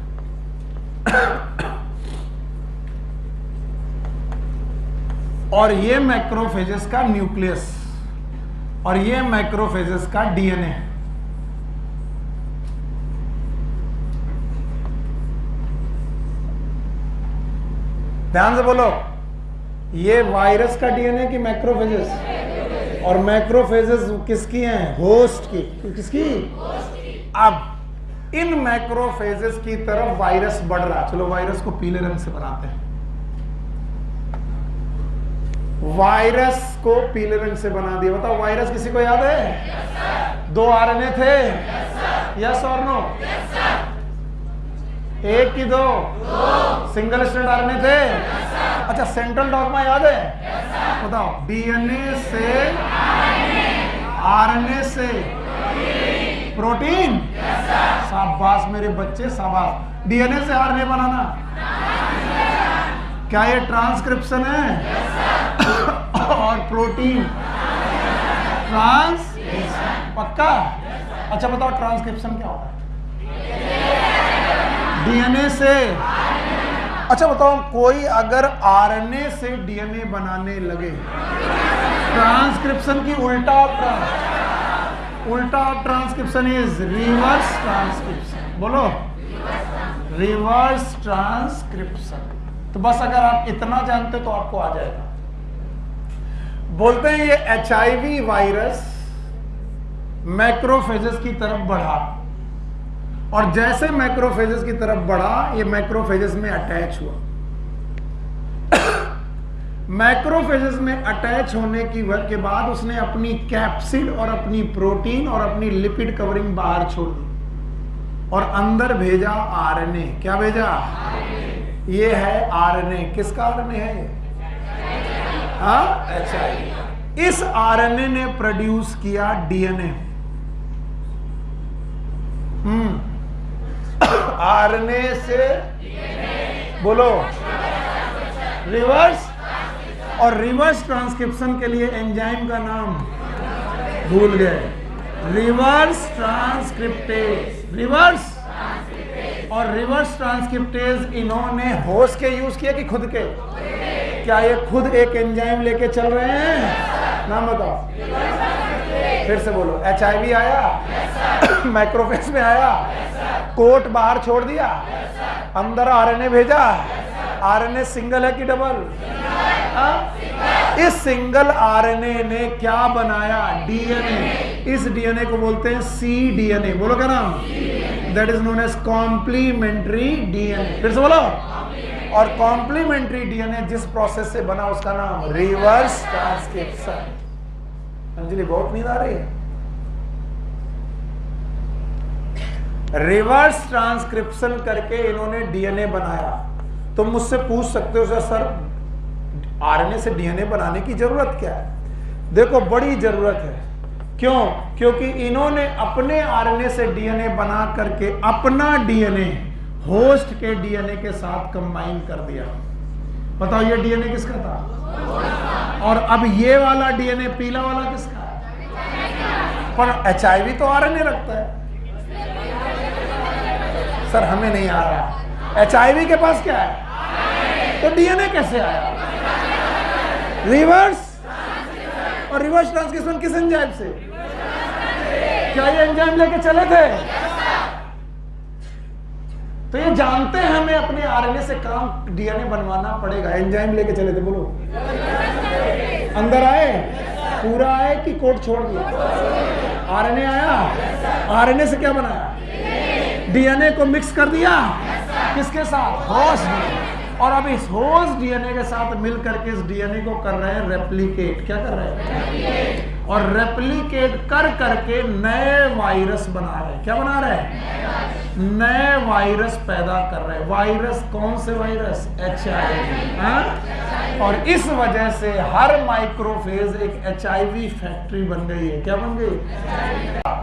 S1: और ये मैक्रोफेजेस का न्यूक्लियस और ये मैक्रोफेजेस का डीएनए। ध्यान से बोलो, ये वायरस का डीएनए की मैक्रोफेजेस? और मैक्रोफेजेस किसकी हैं? होस्ट की। किसकी? अब इन मैक्रोफेजेस की तरफ वायरस बढ़ रहा है। चलो वायरस को पीले रंग से बनाते हैं। वायरस को पीले रंग से बना दिया। बताओ वायरस किसी को याद है? 2 RNA थे। यस और नो? एक की 2 सिंगल स्ट्रैंड RNA थे। अच्छा सेंट्रल डॉग्मा याद है? बताओ DNA से RNA से प्रोटीन। शाबाश मेरे बच्चे शाबाश। DNA से RNA बनाना क्या ये ट्रांसक्रिप्शन है? और प्रोटीन पक्का? अच्छा बताओ ट्रांसक्रिप्शन क्या होता है? DNA से। अच्छा बताओ कोई अगर RNA से DNA बनाने लगे, ट्रांसक्रिप्शन की उल्टा of transcription is reverse transcription. बोलो रिवर्स ट्रांसक्रिप्शन। तो बस अगर आप इतना जानते तो आपको आ जाएगा। बोलते हैं ये HIV वायरस मैक्रोफेजेस की तरफ बढ़ा और जैसे मैक्रोफेजेस की तरफ बढ़ा ये मैक्रोफेजेस में अटैच हुआ। मैक्रोफेजेस में अटैच होने के बाद उसने अपनी कैप्सिड और अपनी प्रोटीन और अपनी लिपिड कवरिंग बाहर छोड़ दी और अंदर भेजा RNA। क्या भेजा? ये है RNA। किसका RNA है ये? HIV। इस RNA ने प्रोड्यूस किया DNA। RNA से बोलो रिवर्स। और रिवर्स ट्रांसक्रिप्शन के लिए एंजाइम का नाम भूल गए। Reverse transcriptase. रिवर्स और रिवर्स ट्रांसक्रिप्टेज इन्होंने होस्ट के यूज किया कि खुद के? क्या ये खुद एक एंजाइम लेके चल रहे हैं? नाम बताओ। फिर से बोलो। HIV आया, मैक्रोफेज में आया, कोट बाहर छोड़ दिया, अंदर RNA भेजा। RNA सिंगल है कि डबल? इस सिंगल RNA ने क्या बनाया? DNA। इस DNA को बोलते हैं cDNA। बोलो क्या नाम? That is known as complementary DNA। फिर से बोलो। और कॉम्प्लीमेंट्री DNA जिस प्रोसेस से बना उसका नाम रिवर्स ट्रांसक्रिप्शन। अंजलि बहुत नींद आ रही है। रिवर्स ट्रांसक्रिप्शन करके इन्होंने DNA बनाया। तुम मुझसे पूछ सकते हो सर RNA से DNA बनाने की जरूरत क्या है? देखो बड़ी जरूरत है। क्यों? क्योंकि इन्होंने अपने RNA से DNA बना करके अपना DNA होस्ट के DNA के साथ कंबाइन कर दिया। बताओ ये DNA किसका था? और अब ये वाला DNA पीला वाला किसका है? पर HIV तो RNA रखता है। सर हमें नहीं आ रहा। HIV के पास क्या है? तो DNA कैसे आया? रिवर्स। और रिवर्स ट्रांसक्रिप्शन किस एंजाइम से? क्या ये एंजाइम लेके चले थे? तो ये जानते हैं हमें अपने आरएनए से काम डीएनए बनवाना पड़ेगा। एंजाइम लेके चले थे, बोलो अंदर आए, पूरा आए कि कोड छोड़ दिया? आरएनए आया, आरएनए से क्या बनाया? डीएनए को मिक्स कर दिया, किसके साथ? होस्ट। और अब इस होस्ट डीएनए के साथ मिल करके इस डीएनए को कर रहे हैं रेप्लिकेट। क्या कर रहे हैं? और रेप्लिकेट कर करके नए वायरस बना रहे हैं। क्या बना रहे हैं? नए वायरस पैदा कर रहे हैं। वायरस कौन से वायरस? HIV। और इस वजह से हर माइक्रोफेज एक HIV फैक्ट्री बन गई है। क्या बन गई?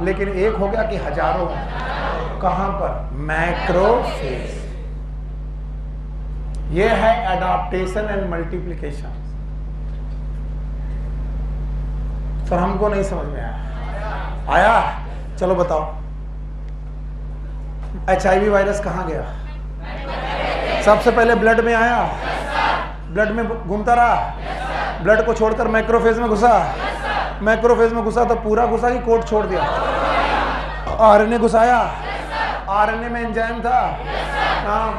S1: लेकिन एक हो गया कि हजारों। कहां पर? मैक्रोफेज। ये है एडाप्टेशन एंड मल्टीप्लिकेशन। पर हमको नहीं समझ में आया। चलो बताओ, HIV वायरस कहां गया? सबसे पहले ब्लड में आया, ब्लड में घूमता रहा, ब्लड को छोड़कर मैक्रोफेज में घुसा, मैक्रोफेज में घुसा तो पूरा घुसा कि कोट छोड़ दिया? आरएनए घुसाया, आरएनए में एंजाइम था,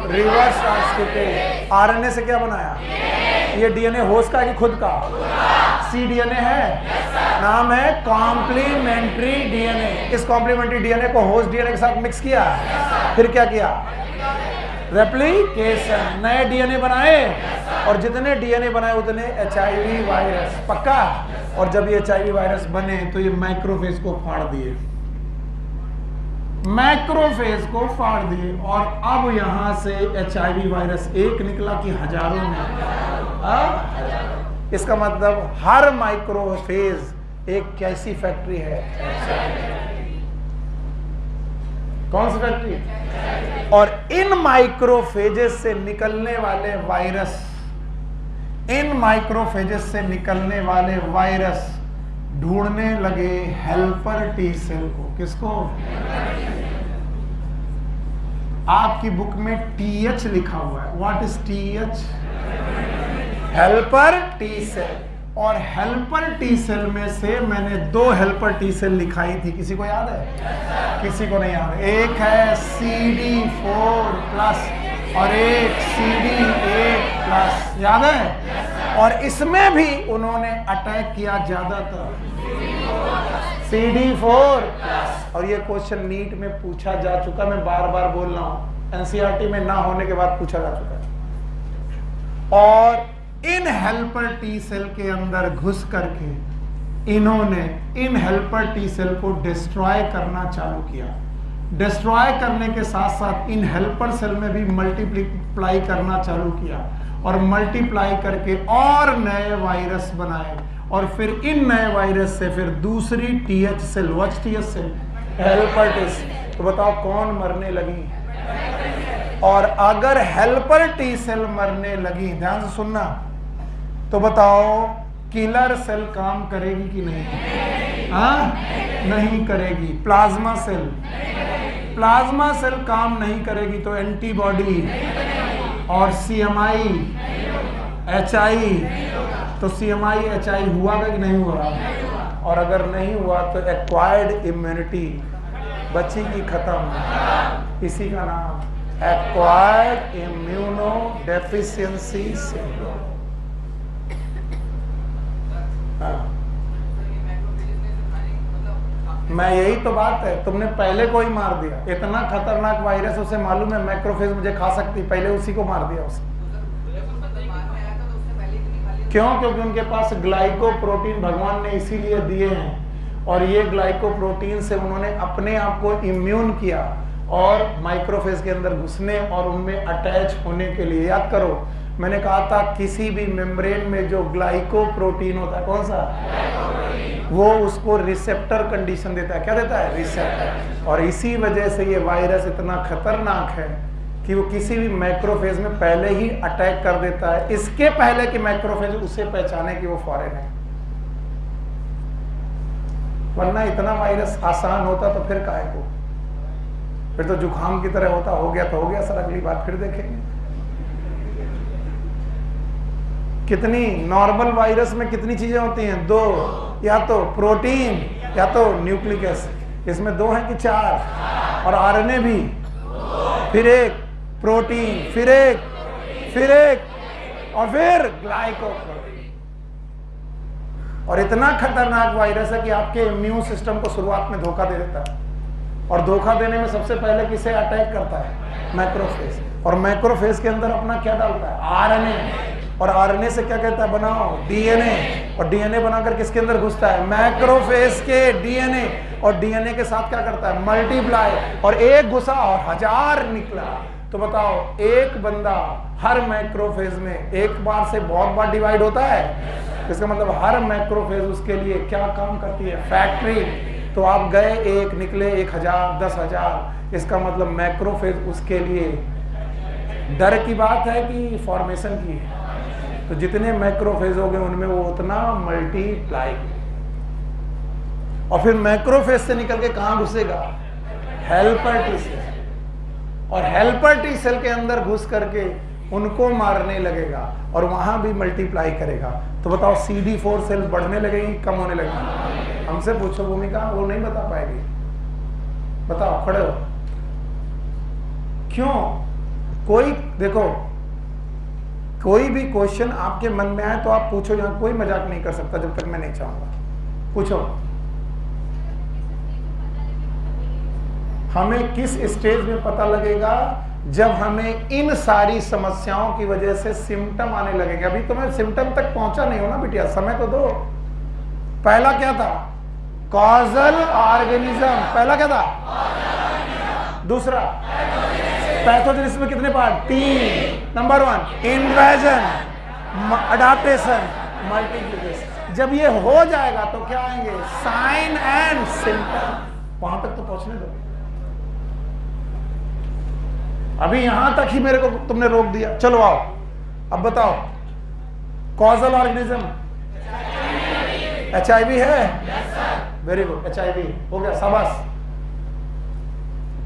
S1: रिवर्स ट्रांसक्रिप्टेज। आरएनए से क्या बनाया? ये डीएनए होस्ट का कि खुद का? cDNA है, नाम है कॉम्प्लीमेंट्री डीएनए। इस कॉम्प्लीमेंट्री डीएनए को होस्ट डीएनए के साथ मिक्स किया, फिर क्या किया? रेप्लिकेशन। नए डीएनए बनाए, और जितने डीएनए बनाए उतने HIV वायरस। पक्का? और जब ये HIV वायरस बने तो ये मैक्रोफेज को फाड़ दिए, मैक्रोफेज को फाड़ दिए। और अब यहां से HIV वायरस एक निकला कि हजारों में? इसका मतलब हर माइक्रोफेज एक कैसी फैक्ट्री है? कौन सी फैक्ट्री? और इन माइक्रोफेजेस से निकलने वाले वायरस, इन माइक्रोफेजेस से निकलने वाले वायरस ढूंढने लगे हेल्पर टी सेल को। किसको? आपकी बुक में TH लिखा हुआ है। What is TH? Helper T cell. और हेल्पर टी सेल में से मैंने 2 हेल्पर टी सेल लिखाई थी। किसी को याद है? किसी को नहीं याद है? एक है CD4+ और एक CD8+। याद है? और इसमें भी उन्होंने अटैक किया ज्यादातर CD4+। और ये क्वेश्चन नीट में पूछा जा चुका, मैं बार बार बोल रहा हूं, NCERT में ना होने के बाद पूछा जा चुका है। और इन हेल्पर टी सेल के अंदर घुस करके इन्होंने इन हेल्पर टी सेल को डिस्ट्रॉय करना चालू किया। डिस्ट्रॉय करने के साथ साथ इन हेल्पर सेल में भी मल्टीप्लाई करना चालू किया, और मल्टीप्लाई करके और नए वायरस बनाए। और फिर इन नए वायरस से फिर दूसरी TH cell, watch TH cell, helper T cell. तो बताओ कौन मरने लगी? और अगर हेल्पर टी सेल मरने लगी, ध्यान से सुनना, तो बताओ किलर सेल काम करेगी कि नहीं? नहीं करेगी। प्लाज्मा सेल, प्लाज्मा सेल काम नहीं करेगी तो एंटीबॉडी और CMI HI, तो CMI HI हुआ कि नहीं हुआ? और अगर नहीं हुआ तो एक्वायर्ड इम्यूनिटी बच्ची की खत्म। इसी का नाम एक्वायर्ड इम्यूनो डेफिशिएंसी सिंड्रोम। मैं यही तो बात है, तुमने पहले को ही मार दिया। इतना खतरनाक वायरस, उसे मालूम है मैक्रोफेज मुझे खा सकती, पहले उसी को मार दिया उसे। क्यों? क्योंकि उनके पास ग्लाइकोप्रोटीन भगवान ने इसीलिए दिए हैं, और ये ग्लाइकोप्रोटीन से उन्होंने अपने आप को इम्यून किया और माइक्रोफेज के अंदर घुसने और उनमें अटैच होने के लिए। याद करो, मैंने कहा था किसी भी मेम्ब्रेन में जो ग्लाइकोप्रोटीन होता है, कौन सा? वो उसको रिसेप्टर कंडीशन देता है। क्या देता है? रिसेप्टर। और इसी वजह से ये वायरस इतना खतरनाक है कि वो किसी भी मैक्रोफेज में पहले ही अटैक कर देता है, इसके पहले कि मैक्रोफेज उसे पहचाने कि वो फॉरेन है। वरना इतना वायरस आसान होता तो फिर काहे को? फिर तो जुकाम की तरह होता, हो गया तो हो गया सर, अगली बार फिर देखेंगे। कितनी नॉर्मल वायरस में कितनी चीजें होती हैं? 2, या तो प्रोटीन या तो न्यूक्लिक एसिड। इसमें 2 हैं कि 4? और RNA भी, फिर एक प्रोटीन, फिर एक और फिर ग्लाइकोप्रोटीन। और इतना खतरनाक वायरस है कि आपके इम्यून सिस्टम को शुरुआत में धोखा दे देता है। और धोखा देने में सबसे पहले किसे अटैक करता है? मैक्रोफेज। और मैक्रोफेज के अंदर अपना क्या डालता है? आरएनए। और आरएनए से क्या कहता है? बनाओ डीएनए। और डीएनए बनाकर किसके अंदर घुसता है? मैक्रोफेज के डीएनए। और डीएनए के साथ क्या करता है? मल्टीप्लाई। और एक घुसा और 1000 निकला। तो बताओ, एक बंदा हर मैक्रोफेज में एक बार से बहुत बार डिवाइड होता है। इसका मतलब हर मैक्रोफेज उसके लिए क्या काम करती है? फैक्ट्री। तो आप गए, एक निकले 1000, 10,000। इसका मतलब मैक्रोफेज उसके लिए डर की बात है कि फॉर्मेशन की है। तो जितने मैक्रोफेज हो गए उनमें वो उतना मल्टीप्लाई। और फिर मैक्रोफेज से निकल के कहां घुसेगा? Helper T cell. और हेल्पर टी सेल के अंदर घुस करके उनको मारने लगेगा और वहां भी मल्टीप्लाई करेगा। तो बताओ, CD4 सेल बढ़ने लगेगी, कम होने लगेगी? हमसे पूछो भूमिका, वो नहीं बता पाएगी। बताओ, खड़े हो। क्यों? कोई देखो, कोई भी क्वेश्चन आपके मन में आए तो आप पूछो। यहां कोई मजाक नहीं कर सकता जब तक मैं नहीं चाहूंगा। पूछो। हमें किस स्टेज में पता लगेगा? जब हमें इन सारी समस्याओं की वजह से सिम्टम आने लगेंगे। अभी तो मैं सिम्टम तक पहुंचा नहीं हूं ना बिटिया, समय तो दो। पहला क्या था? Causal organism. पहला क्या था? दूसरा पैथोजेनिसिस में कितने part? 3। Number 1 invasion, adaptation, multiplication. जब ये हो जाएगा तो क्या आएंगे? Sign and symptom. वहां तक तो पहुंचने दो। अभी यहां तक ही मेरे को तुमने रोक दिया। चलो आओ, अब बताओ। कॉजल ऑर्गेनिज्म HIV है? वेरी गुड, HIV हो गया, शाबाश।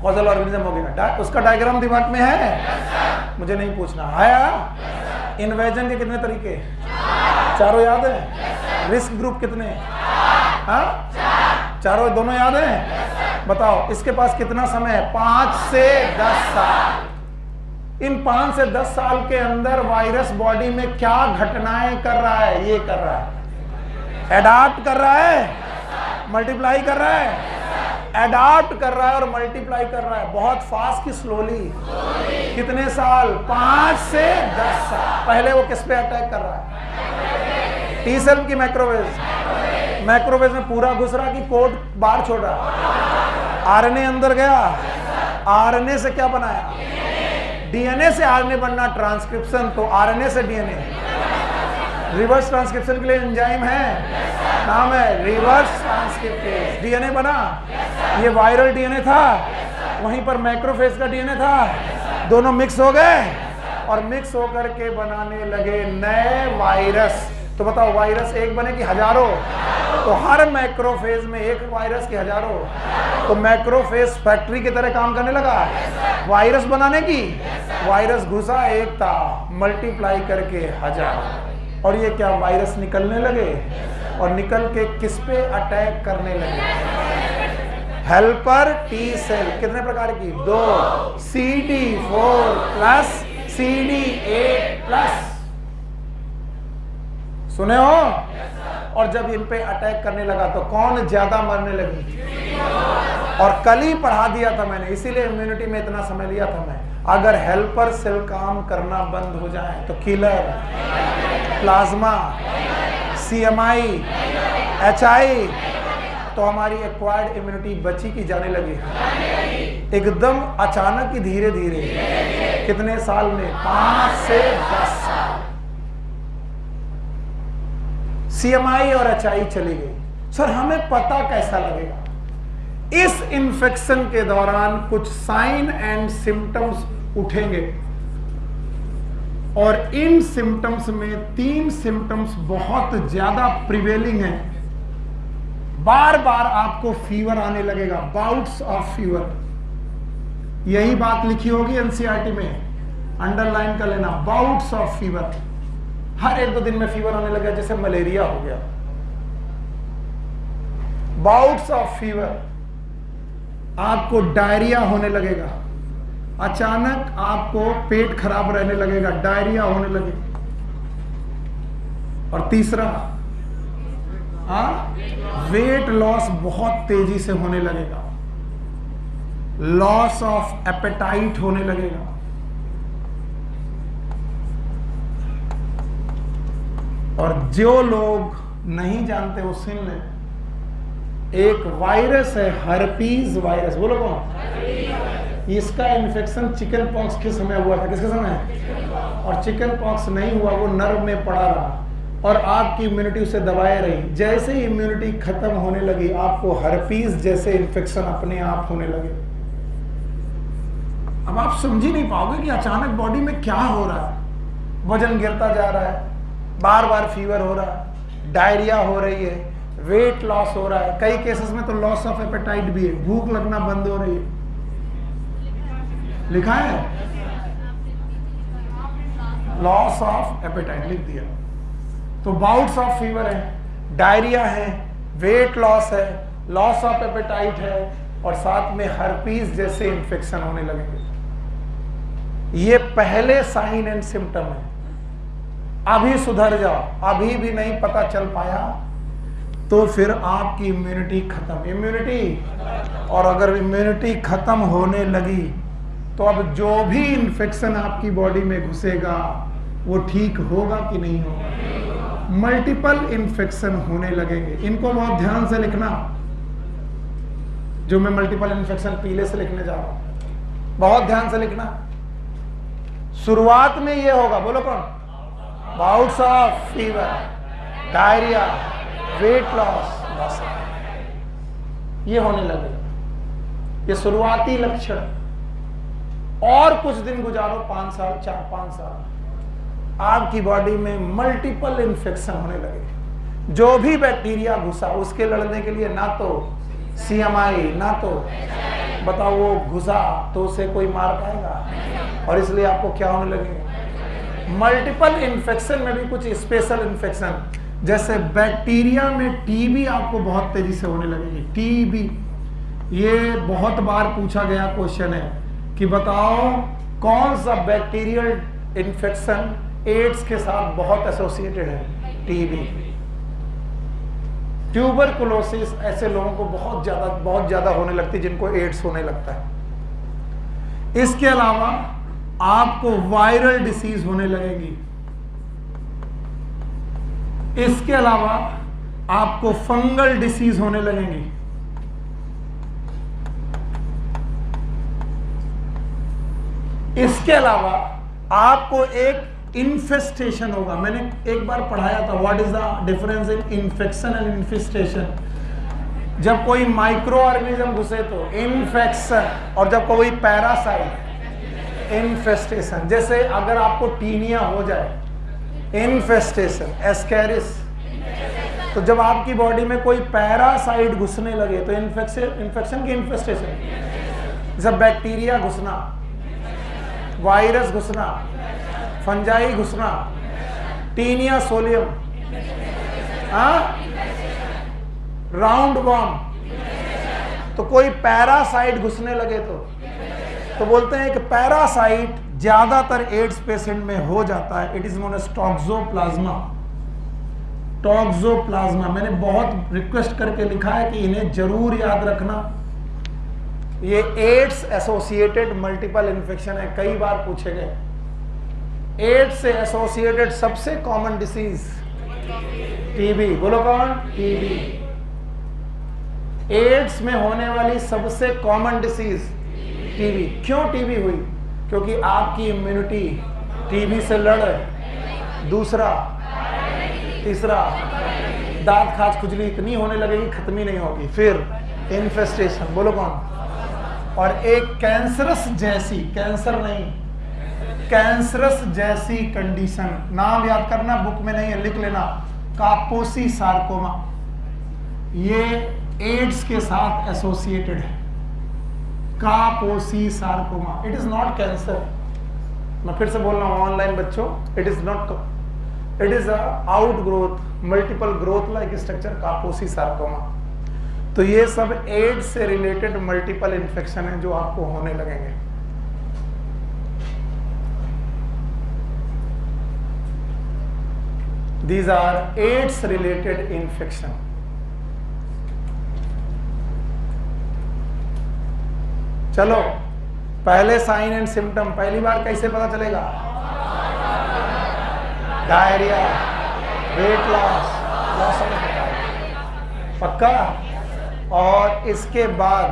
S1: कॉजल ऑर्गेनिज्म हो गया। उसका डायग्राम दिमाग में है? मुझे नहीं पूछना। आया? इन्वेजन के कितने तरीके? चारों याद है? रिस्क ग्रुप कितने? हाँ, चारों दोनों याद है? बताओ, इसके पास कितना समय है? 5 से 10 साल। इन 5 से 10 साल के अंदर वायरस बॉडी में क्या घटनाएं कर रहा है? ये कर रहा है, एडाप्ट कर रहा है, मल्टीप्लाई कर रहा है। एडाप्ट कर रहा है और मल्टीप्लाई कर रहा है। बहुत फास्ट की स्लोली? कितने साल? 5 से 10 साल। पहले वो किस पे अटैक कर रहा है? टी सेल की मैक्रोवेज। मैक्रोवेज में पूरा घुस रहा कि कोड बाहर छोड़ रहा? आरएनए अंदर गया। आरएनए से क्या बनाया? डीएनए से आरएनए बनना ट्रांसक्रिप्शन। तो आरएनए से डीएनए। रिवर्स ट्रांसक्रिप्शन के लिए एंजाइम है, नाम है रिवर्स ट्रांसक्रिप्टेज। डीएनए बना। ये वायरल डीएनए था, वहीं पर मैक्रोफेज का डीएनए था। दोनों मिक्स हो गए और मिक्स होकर के बनाने लगे नए वायरस। तो बताओ, वायरस एक बने कि हजारों? तो हर मैक्रोफेज में एक वायरस के हजारों। तो मैक्रोफेज फैक्ट्री की तरह काम करने लगा वायरस बनाने की। वायरस घुसा एक था, मल्टीप्लाई करके 1000। और ये क्या? वायरस निकलने लगे और निकल के किस पे अटैक करने लगे? Helper T cell. कितने प्रकार की? 2। CD4 plus CD8 plus. सुने हो? और जब इन पे अटैक करने लगा तो कौन ज्यादा मरने लगी? और कल ही पढ़ा दिया था मैंने, इसीलिए इम्यूनिटी में इतना समय लिया था मैं। अगर हेल्पर सेल काम करना बंद हो जाए तो किलर, प्लाज्मा, CMI, HI, तो हमारी एक्वायर्ड इम्यूनिटी बची की जाने लगी। एकदम अचानक ही, धीरे धीरे। कितने साल में? 5 से 10 साल। CMI और HI चली गई। सर, हमें पता कैसा लगेगा? इस इन्फेक्शन के दौरान कुछ साइन एंड सिम्टम्स उठेंगे और इन सिम्टम्स में 3 सिम्टम्स बहुत ज्यादा प्रिवेलिंग हैं। बार बार आपको फीवर आने लगेगा, बाउट्स ऑफ फीवर। यही बात लिखी होगी एनसीईआरटी में, अंडरलाइन कर लेना, बाउट्स ऑफ फीवर। हर 1-2 दिन में फीवर आने लगा, जैसे मलेरिया हो गया। Bouts of fever. आपको डायरिया होने लगेगा, अचानक आपको पेट खराब रहने लगेगा, डायरिया होने लगे। और तीसरा, वेट लॉस बहुत तेजी से होने लगेगा, लॉस ऑफ एपेटाइट होने लगेगा। और जो लोग नहीं जानते वो सुन लें, एक वायरस है हर्पीज वायरस, बोलो कौन? इसका इन्फेक्शन चिकन पॉक्स के समय हुआ था। किसके समय? और चिकन पॉक्स नहीं हुआ, वो नर्व में पड़ा रहा और आपकी इम्यूनिटी उसे दबाए रही। जैसे ही इम्यूनिटी खत्म होने लगी, आपको हर्पीज जैसे इन्फेक्शन अपने आप होने लगे। अब आप समझ ही नहीं पाओगे कि अचानक बॉडी में क्या हो रहा है। वजन गिरता जा रहा है, बार बार फीवर हो रहा है, डायरिया हो रही है, वेट लॉस हो रहा है, कई केसेस में तो लॉस ऑफ एपेटाइट भी है, भूख लगना बंद हो रही है। लिखा है लॉस ऑफ एपेटाइट, लिख दिया। तो बाउट्स ऑफ फीवर है, डायरिया है, वेट लॉस है, लॉस ऑफ एपेटाइट है और साथ में हर्पीज जैसे इंफेक्शन होने लगेंगे। ये पहले साइन एंड सिम्टम है। अभी सुधर जाओ, अभी भी नहीं पता चल पाया तो फिर आपकी इम्यूनिटी खत्म। इम्यूनिटी, और अगर इम्यूनिटी खत्म होने लगी तो अब जो भी इंफेक्शन आपकी बॉडी में घुसेगा वो ठीक होगा कि नहीं होगा। मल्टीपल इंफेक्शन होने लगेंगे। इनको बहुत ध्यान से लिखना, जो मैं मल्टीपल इंफेक्शन पीले से लिखने जा रहा हूं, बहुत ध्यान से लिखना। शुरुआत में ये होगा, बोलो कौन? Bouts of fever, diarrhoea, weight loss, ये होने लगेगा। ये शुरुआती लक्षण। और कुछ दिन गुजारो, 5 साल, 4-5 साल, आपकी बॉडी में मल्टीपल इन्फेक्शन होने लगे। जो भी बैक्टीरिया घुसा उसके लड़ने के लिए ना तो CMI, ना तो बताओ वो घुसा तो उसे कोई मार पाएगा। और इसलिए आपको क्या होने लगेगा? मल्टीपल इन्फेक्शन में भी कुछ स्पेशल इन्फेक्शन, जैसे बैक्टीरिया में टीबी आपको बहुत तेजी से होने लगेगी। टीबी, ये बहुत बार पूछा गया क्वेश्चन है कि बताओ कौन सा बैक्टीरियल इन्फेक्शन एड्स के साथ बहुत एसोसिएटेड है? टीबी। ट्यूबरकुलोसिस ऐसे लोगों को बहुत ज्यादा होने लगती है जिनको एड्स होने लगता है। इसके अलावा आपको वायरल डिसीज होने लगेगी। इसके अलावा आपको फंगल डिसीज होने लगेंगी। इसके अलावा आपको एक इन्फेस्टेशन होगा। मैंने एक बार पढ़ाया था, what is the difference in infection and infestation. जब कोई माइक्रो ऑर्गेनिज्म घुसे तो इन्फेक्शन, और जब कोई पैरासाइट इन्फेस्टेशन। जैसे अगर आपको टीनिया हो जाए, इन्फेस्टेशन। एस्कैरिस, तो जब आपकी बॉडी में कोई पैरासाइट घुसने लगे तो इन्फेक्शन की इन्फेस्टेशन। जब बैक्टीरिया घुसना, वायरस घुसना, फंजाई घुसना, टीनिया सोलियम, राउंड वॉर्म, तो कोई पैरासाइट घुसने लगे तो बोलते हैं कि पैरासाइट ज्यादातर एड्स पेशेंट में हो जाता है। It is known as toxoplasma. Toxoplasma, मैंने बहुत रिक्वेस्ट करके लिखा है कि इन्हें जरूर याद रखना। ये एड्स एसोसिएटेड मल्टीपल इन्फेक्शन है, कई बार पूछे गए। एड्स से एसोसिएटेड सबसे कॉमन डिसीज टीबी, बोलो कौन? टीबी। एड्स में होने वाली सबसे कॉमन डिसीज टीबी। क्यों टीबी हुई? क्योंकि आपकी इम्यूनिटी टीबी से लड़ रही। दूसरा, तीसरा, दांत खाज खुजली इतनी होने लगेगी खत्म ही नहीं होगी। फिर इन्फेस्टेशन, बोलो कौन? और एक कैंसरस जैसी, कैंसर नहीं, कैंसरस जैसी कंडीशन, नाम याद करना, बुक में नहीं है, लिख लेना, कापोसी सार्कोमा। ये एड्स के साथ एसोसिएटेड है। कापोसी sarcoma, it is not cancer. मैं फिर से बोल रहा हूं ऑनलाइन बच्चों, it is not, it is out growth multiple growth like structure, कापोसी sarcoma. तो ये सब एड्स से रिलेटेड मल्टीपल इन्फेक्शन है जो आपको होने लगेंगे। These are AIDS related infection. चलो पहले साइन एंड सिम्टम पहली बार कैसे पता चलेगा? Diarrhoea, weight loss, loss of पक्का। और इसके बाद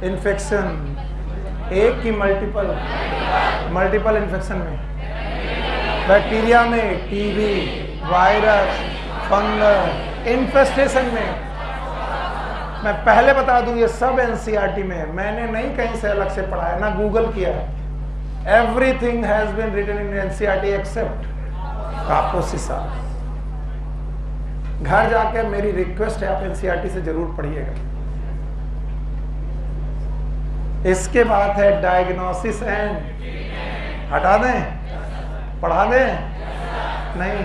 S1: इन्फेक्शन, एक की मल्टीपल इन्फेक्शन में, बैक्टीरिया में, टीबी, वायरस, फंगस, इन्फेस्टेशन में। मैं पहले बता दूं ये सब एनसीईआरटी में है, मैंने नहीं कहीं से अलग से पढ़ा है, ना गूगल किया है। Everything has been written in NCERT except Kaposi's. घर जाके मेरी रिक्वेस्ट है आप एनसीईआरटी से जरूर पढ़िएगा। इसके बाद है डायग्नोसिस एंड, हटा दें, पढ़ा दें, नहीं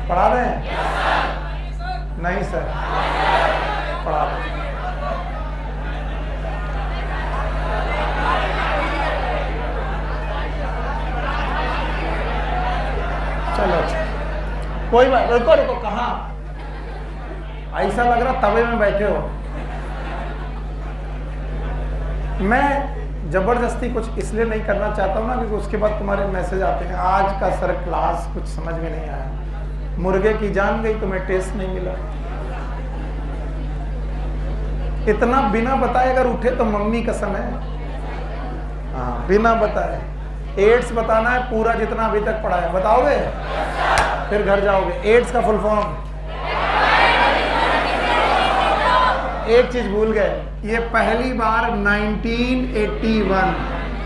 S1: पढ़ा दें, नहीं सर पढ़ा दें। चलो कोई बात, रुको रुको, कहाँ ऐसा लग रहा तवे में बैठे हो। मैं जबरदस्ती कुछ इसलिए नहीं करना चाहता हूँ ना, क्योंकि उसके बाद तुम्हारे मैसेज आते हैं आज का सर क्लास कुछ समझ में नहीं आया, मुर्गे की जान गई, तुम्हें टेस्ट नहीं मिला। इतना बिना बताए अगर उठे तो मम्मी कसम है। हाँ बिना बताए। एड्स बताना है पूरा जितना अभी तक पढ़ा है, बताओगे? फिर घर जाओगे। एड्स का फुल फॉर्म, एक चीज भूल गए, ये पहली बार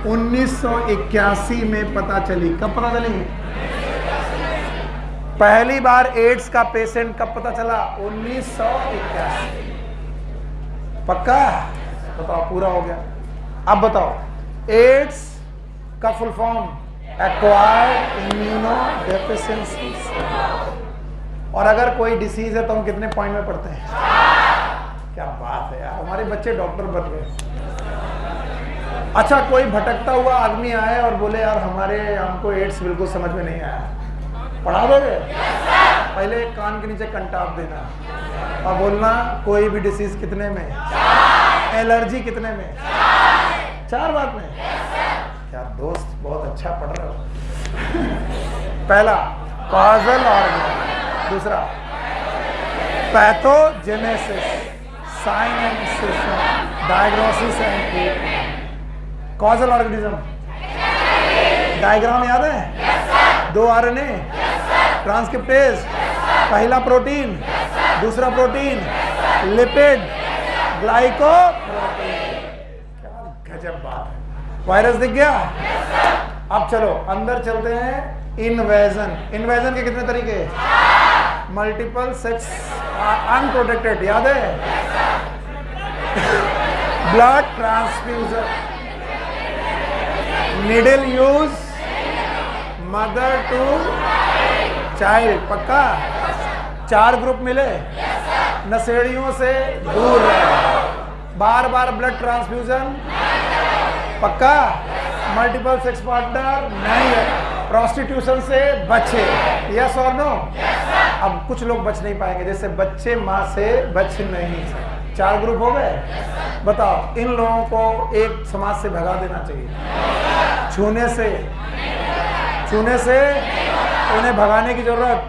S1: 1981 में पता चली। कब पता चली? पहली बार एड्स का पेशेंट कब पता चला? 1981। पक्का? बताओ पूरा हो गया। अब बताओ एड्स का फुल फॉर्म एक्वायर्ड इम्यूनोडेफिशिएंसी। और अगर कोई डिसीज है तो हम कितने पॉइंट में पढ़ते हैं? क्या बात है यार, हमारे बच्चे डॉक्टर बन गए। अच्छा कोई भटकता हुआ आदमी आए और बोले यार हमको एड्स बिल्कुल समझ में नहीं आया, पढ़ा दोगे? पहले एक कान के नीचे कंटाप देना और बोलना कोई भी डिसीज कितने में? एलर्जी कितने में? 4 बात में। क्या दोस्त बहुत अच्छा पढ़ रहे हो। पहला कॉजल ऑर्गन, दूसरा pathogenesis, sign and symptom, diagnosis and treatment. Causal organism diagram याद है? 2 आरएनए, ट्रांसक्रिप्टेज, पहला प्रोटीन, दूसरा प्रोटीन, लिपिड, ग्लाइकोप्रोटीन। क्या गजब बात है। वायरस दिख गया? अब चलो अंदर चलते हैं। इन्वेजन के कितने तरीके? मल्टीपल सेक्स अनप्रोटेक्टेड, याद है? Blood transfusion, needle use, mother to child. पक्का? 4 ग्रुप मिले, नशेड़ियों से दूर रहे, बार बार ब्लड ट्रांसफ्यूजन। पक्का? मल्टीपल सेक्स पार्टनर नहीं है, प्रोस्टिट्यूशन से बचे। यस और नो? अब कुछ लोग बच नहीं पाएंगे, जैसे बच्चे माँ से बच नहीं सकते। 4 ग्रुप हो गए। बताओ इन लोगों को एक समाज से भगा देना चाहिए। छूने से उन्हें भगाने की जरूरत।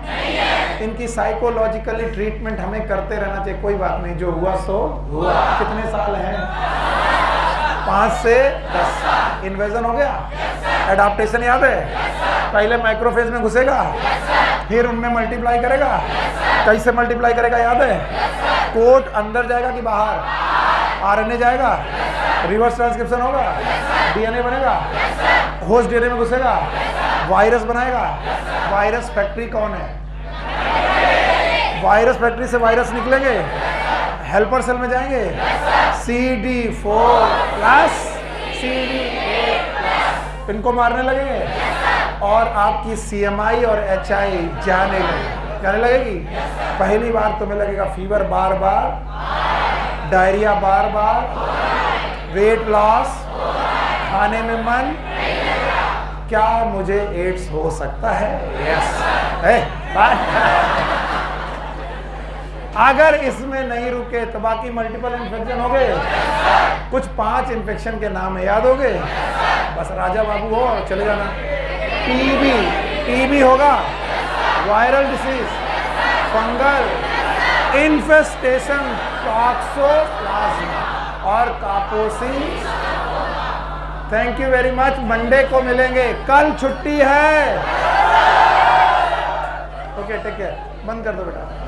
S1: इनकी साइकोलॉजिकली ट्रीटमेंट हमें करते रहना चाहिए। कोई बात नहीं, जो हुआ सो हुआ। कितने साल हैं? 5 से 10। इन्वेजन हो गया। एडाप्टेशन याद है? पहले माइक्रोफेज में घुसेगा, फिर उनमें मल्टीप्लाई करेगा। कैसे मल्टीप्लाई करेगा याद है? कोट अंदर जाएगा कि बाहर? आरएनए जाएगा, रिवर्स ट्रांसक्रिप्शन होगा, डीएनए बनेगा, होस्ट डीएनए में घुसेगा, वायरस बनाएगा। वायरस फैक्ट्री कौन है? वायरस फैक्ट्री से वायरस निकलेंगे, हेल्पर सेल में जाएंगे, CD4+, CD8+, इनको मारने लगेंगे और आपकी CMI और HI जाने लगेगी। पहली बार तुम्हें लगेगा फीवर बार बार, डायरिया बार बार, वेट लॉस, खाने में मन, क्या मुझे एड्स हो सकता है? यस। अगर इसमें नहीं रुके तो बाकी मल्टीपल इन्फेक्शन हो गए। कुछ 5 इन्फेक्शन के नाम है, याद हो गए? बस राजा बाबू हो और चले जाना। टीबी होगा, viral disease, fungal infestation, toxoplasma और Kaposi. Thank you very much. Monday को मिलेंगे, कल छुट्टी है। Okay, take care. बंद कर दो बेटा।